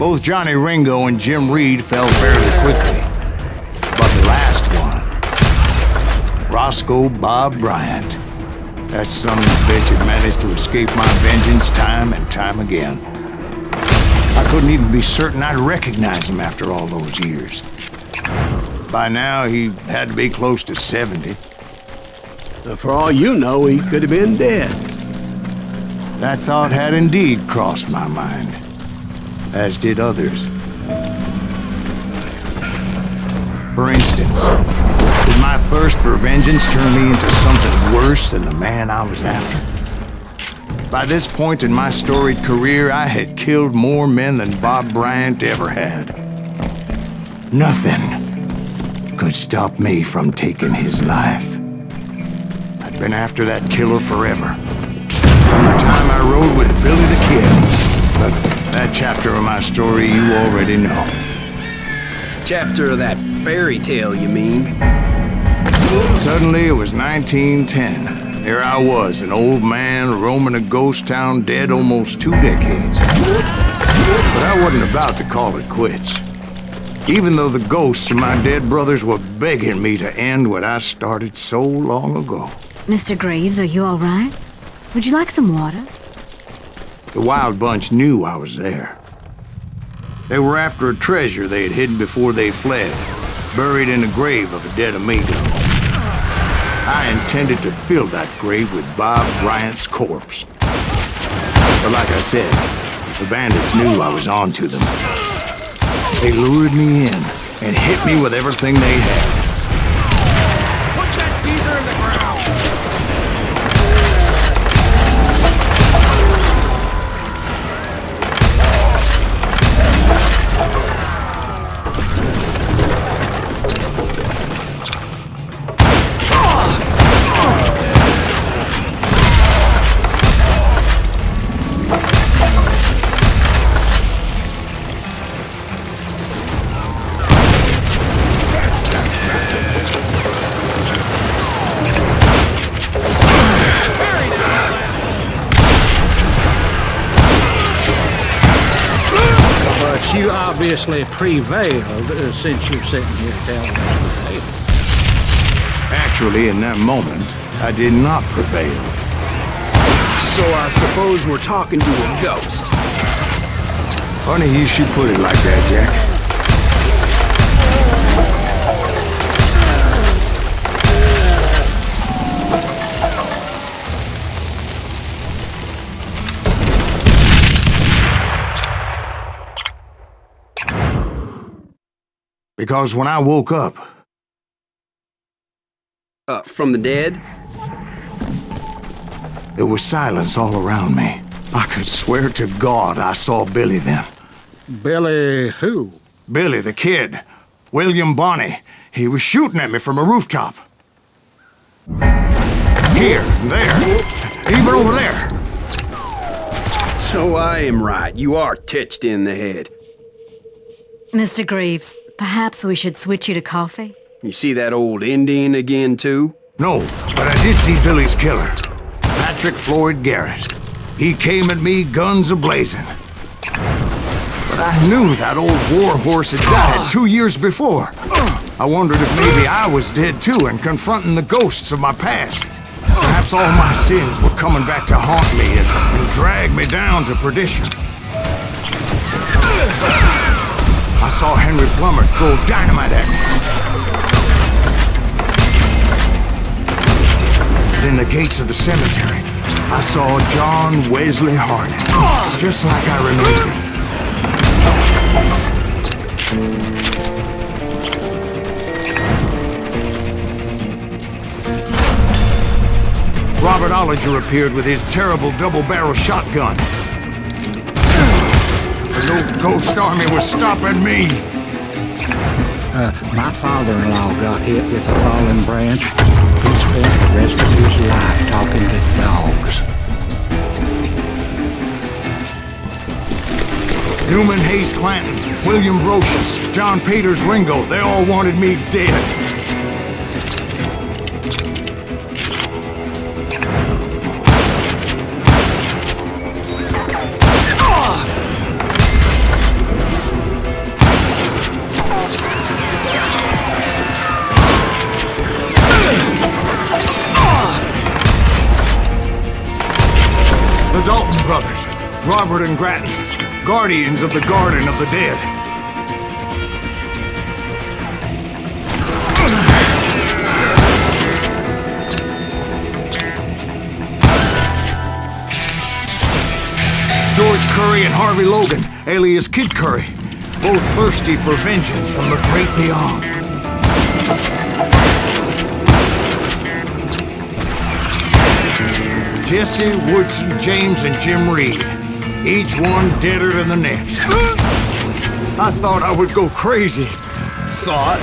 Both Johnny Ringo and Jim Reed fell fairly quickly. But the last one, Roscoe Bob Bryant, that son of a bitch had managed to escape my vengeance time and time again. I couldn't even be certain I'd recognize him after all those years. By now, he had to be close to 70. For all you know, he could have been dead. That thought had indeed crossed my mind, as did others. For instance, did my thirst for vengeance turn me into something worse than the man I was after? By this point in my storied career, I had killed more men than Bob Bryant ever had. Nothing could stop me from taking his life. I'd been after that killer forever. From the time I rode with Billy the Kid. But that chapter of my story you already know. Chapter of that fairy tale, you mean? Suddenly, it was 1910. Here I was, an old man roaming a ghost town dead almost 2 decades. But I wasn't about to call it quits. Even though the ghosts of my dead brothers were begging me to end what I started so long ago. Mr. Graves, are you all right? Would you like some water? The Wild Bunch knew I was there. They were after a treasure they had hidden before they fled, buried in the grave of a dead amigo. I intended to fill that grave with Bob Bryant's corpse. But like I said, the bandits knew I was on to them. They lured me in and hit me with everything they had. Put that geezer in the ground! You obviously prevailed since you're sitting here telling us the tale. Actually, in that moment, I did not prevail. So I suppose we're talking to a ghost. Funny you should put it like that, Jack. Because when I woke up... From the dead? There was silence all around me. I could swear to God I saw Billy then. Billy who? Billy, the kid. William Bonney. He was shooting at me from a rooftop. Here, there, even over there. So I am right. You are titched in the head. Mr. Graves, perhaps we should switch you to coffee? You see that old Indian again, too? No, but I did see Billy's killer. Patrick Floyd Garrett. He came at me guns a-blazing. But I knew that old war horse had died 2 years before. I wondered if maybe I was dead too and confronting the ghosts of my past. Perhaps all my sins were coming back to haunt me and drag me down to perdition. I saw Henry Plummer throw dynamite at me. In the gates of the cemetery, I saw John Wesley Hardin, just like I remembered him. Robert Ollinger appeared with his terrible double-barrel shotgun. The old ghost army was stopping me. My father-in-law got hit with a fallen branch. He spent the rest of his life talking to dogs. Newman Hayes Clanton, William Brocious, John Peters Ringo, they all wanted me dead. The Dalton brothers, Robert and Grattan, guardians of the Garden of the Dead. George Curry and Harvey Logan, alias Kid Curry, both thirsty for vengeance from the great beyond. Jesse, Woodson, James, and Jim Reed. Each one deader than the next. I thought I would go crazy. Thought?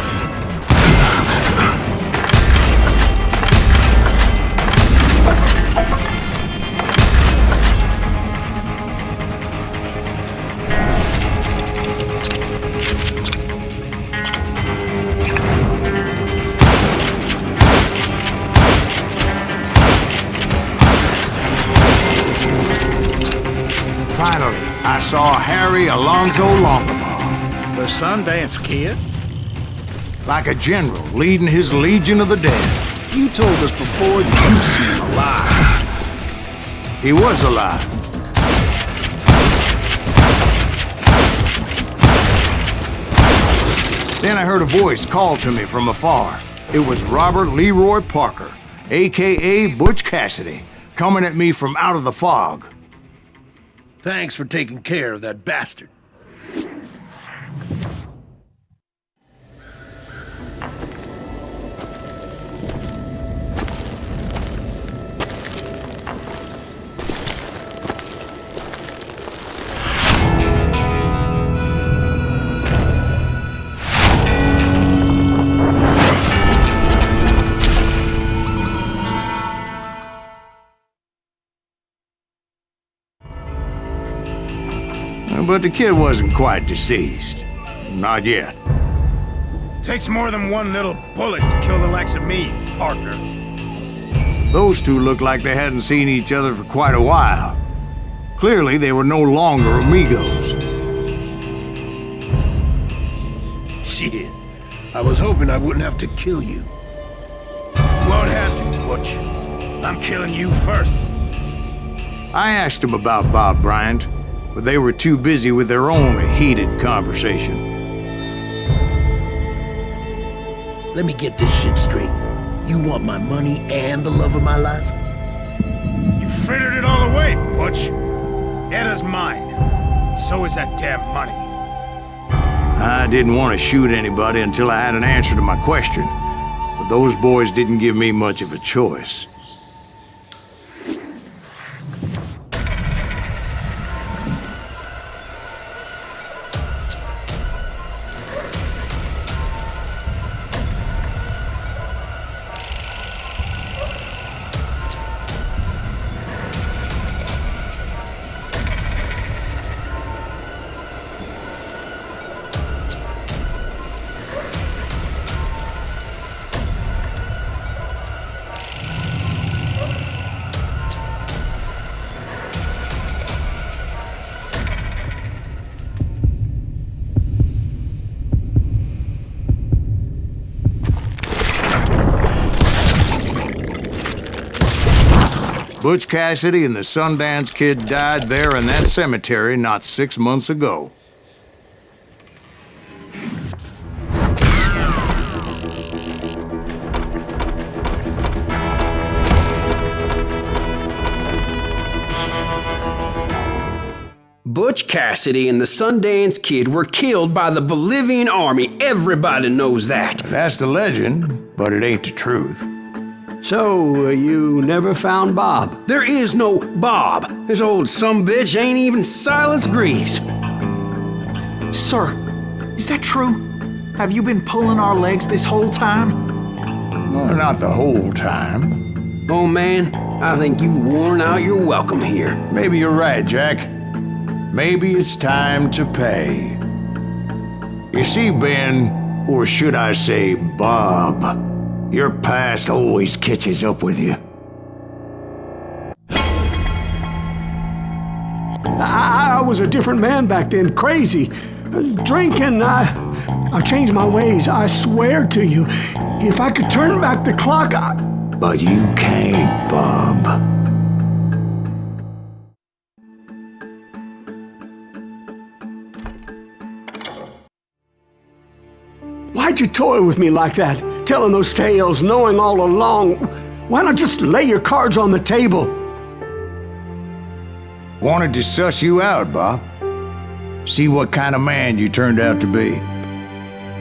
Finally, I saw Harry Alonzo Longabaugh. The Sundance Kid? Like a general leading his legion of the dead. You told us before that you seen him alive. He was alive. Then I heard a voice call to me from afar. It was Robert Leroy Parker, a.k.a. Butch Cassidy, coming at me from out of the fog. Thanks for taking care of that bastard. But the kid wasn't quite deceased. Not yet. Takes more than one little bullet to kill the likes of me, partner. Those two looked like they hadn't seen each other for quite a while. Clearly, they were no longer amigos. Shit. I was hoping I wouldn't have to kill you. You won't have to, Butch. I'm killing you first. I asked them about Bob Bryant, but they were too busy with their own heated conversation. Let me get this shit straight. You want my money and the love of my life? You frittered it all away, Butch. Eda's mine. So is that damn money. I didn't want to shoot anybody until I had an answer to my question, but those boys didn't give me much of a choice. Butch Cassidy and the Sundance Kid died there in that cemetery not 6 months ago. Butch Cassidy and the Sundance Kid were killed by the Bolivian army. Everybody knows that. That's the legend, but it ain't the truth. So, you never found Bob? There is no Bob. This old sumbitch ain't even Silas Greaves. Sir, is that true? Have you been pulling our legs this whole time? Well, not the whole time. Oh man, I think you've worn out your welcome here. Maybe you're right, Jack. Maybe it's time to pay. You see, Ben, or should I say Bob, your past always catches up with you. I was a different man back then, crazy. Drinking, I changed my ways, I swear to you. If I could turn back the clock, But you can't, Bob. Why'd you toy with me like that? Telling those tales, knowing all along. Why not just lay your cards on the table? Wanted to suss you out, Bob. See what kind of man you turned out to be.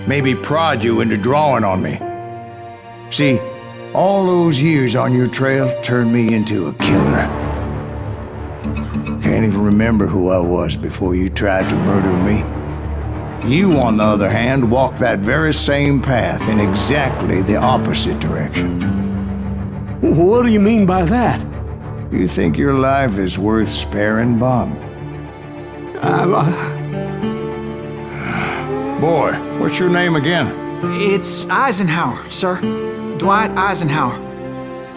Maybe prod you into drawing on me. See, all those years on your trail turned me into a killer. Can't even remember who I was before you tried to murder me. You, on the other hand, walked that very same path in exactly the opposite direction. What do you mean by that? You think your life is worth sparing, Bob? Boy, what's your name again? It's Eisenhower, sir. Dwight Eisenhower.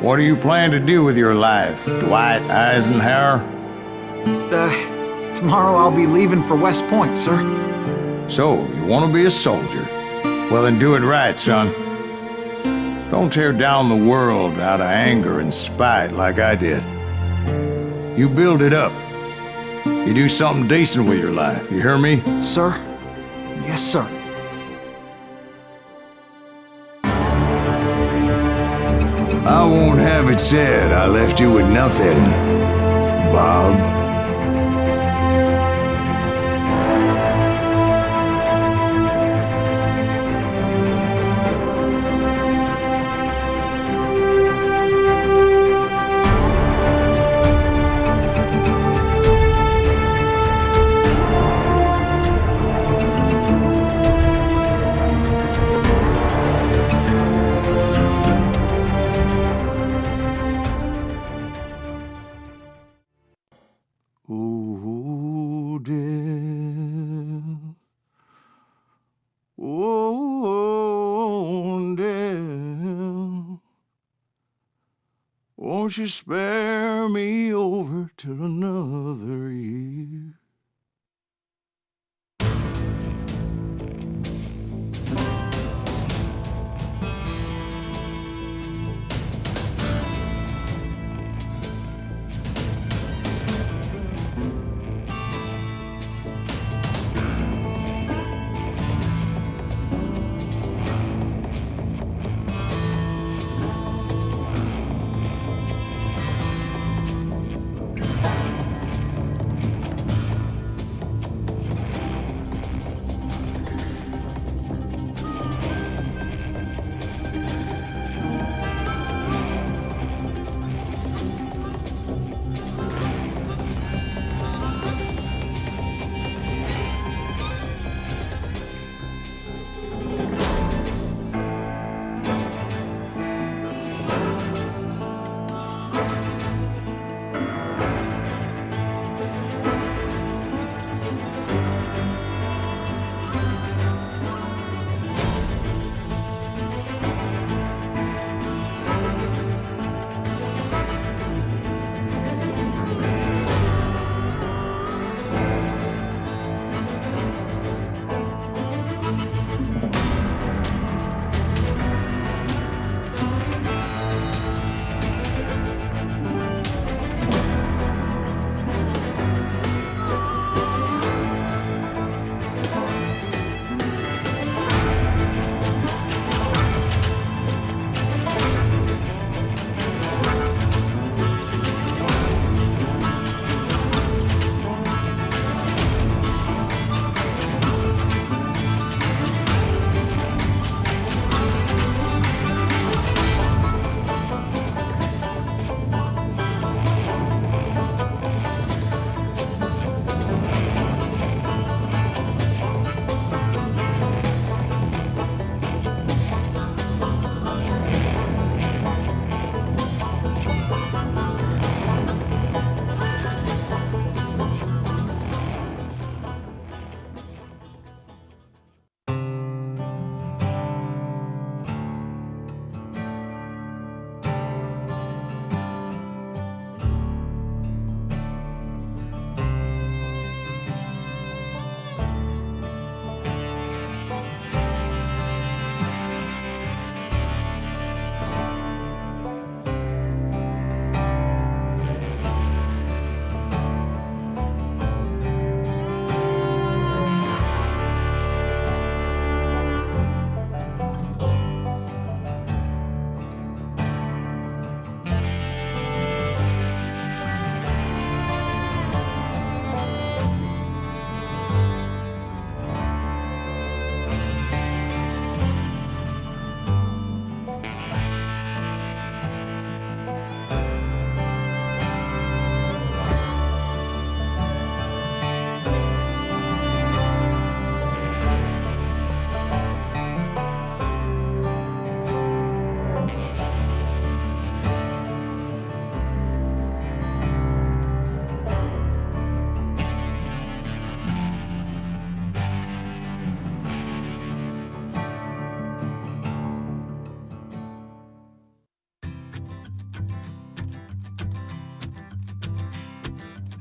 What do you plan to do with your life, Dwight Eisenhower? Tomorrow I'll be leaving for West Point, sir. So, you want to be a soldier? Well, then do it right, son. Don't tear down the world out of anger and spite like I did. You build it up. You do something decent with your life, you hear me? Sir? Yes, sir. I won't have it said I left you with nothing, Bob. Oh, dear. Oh, dear. Won't you spare me over till another year?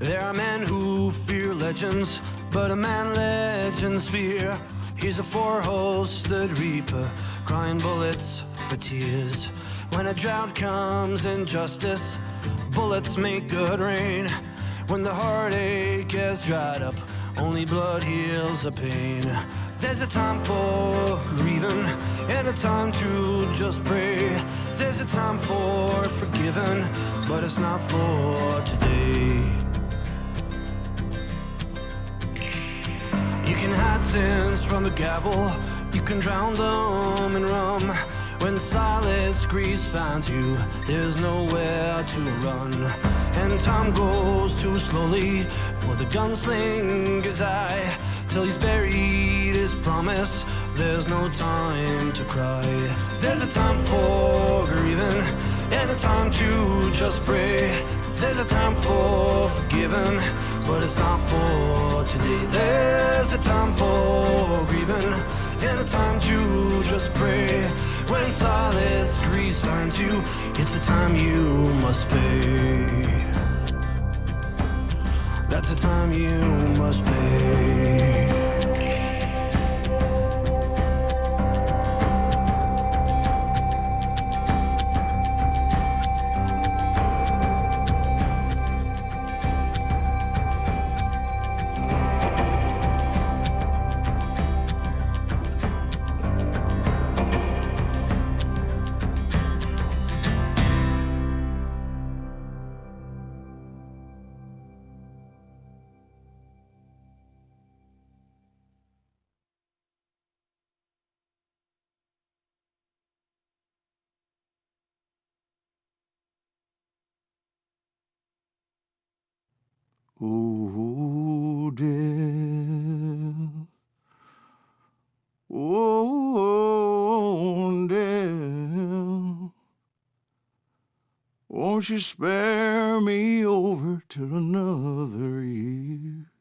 There are men who fear legends, but a man legends fear. He's a four-hosted reaper, crying bullets for tears. When a drought comes in justice, bullets make good rain. When the heartache has dried up, only blood heals the pain. There's a time for grieving and a time to just pray. There's a time for forgiving, but it's not for today. You can hide sins from the gavel, you can drown them in rum. When silence grease finds you, there's nowhere to run. And time goes too slowly for the gunslinger's eye. Till he's buried his promise, there's no time to cry. There's a time for grieving and a time to just pray. There's a time for forgiving, but it's not for today. There's a time for grieving and a time to just pray. When silence grease finds you, it's a time you must pay. That's a time you must pay. Oh, dear. Oh, dear. Won't you spare me over till another year?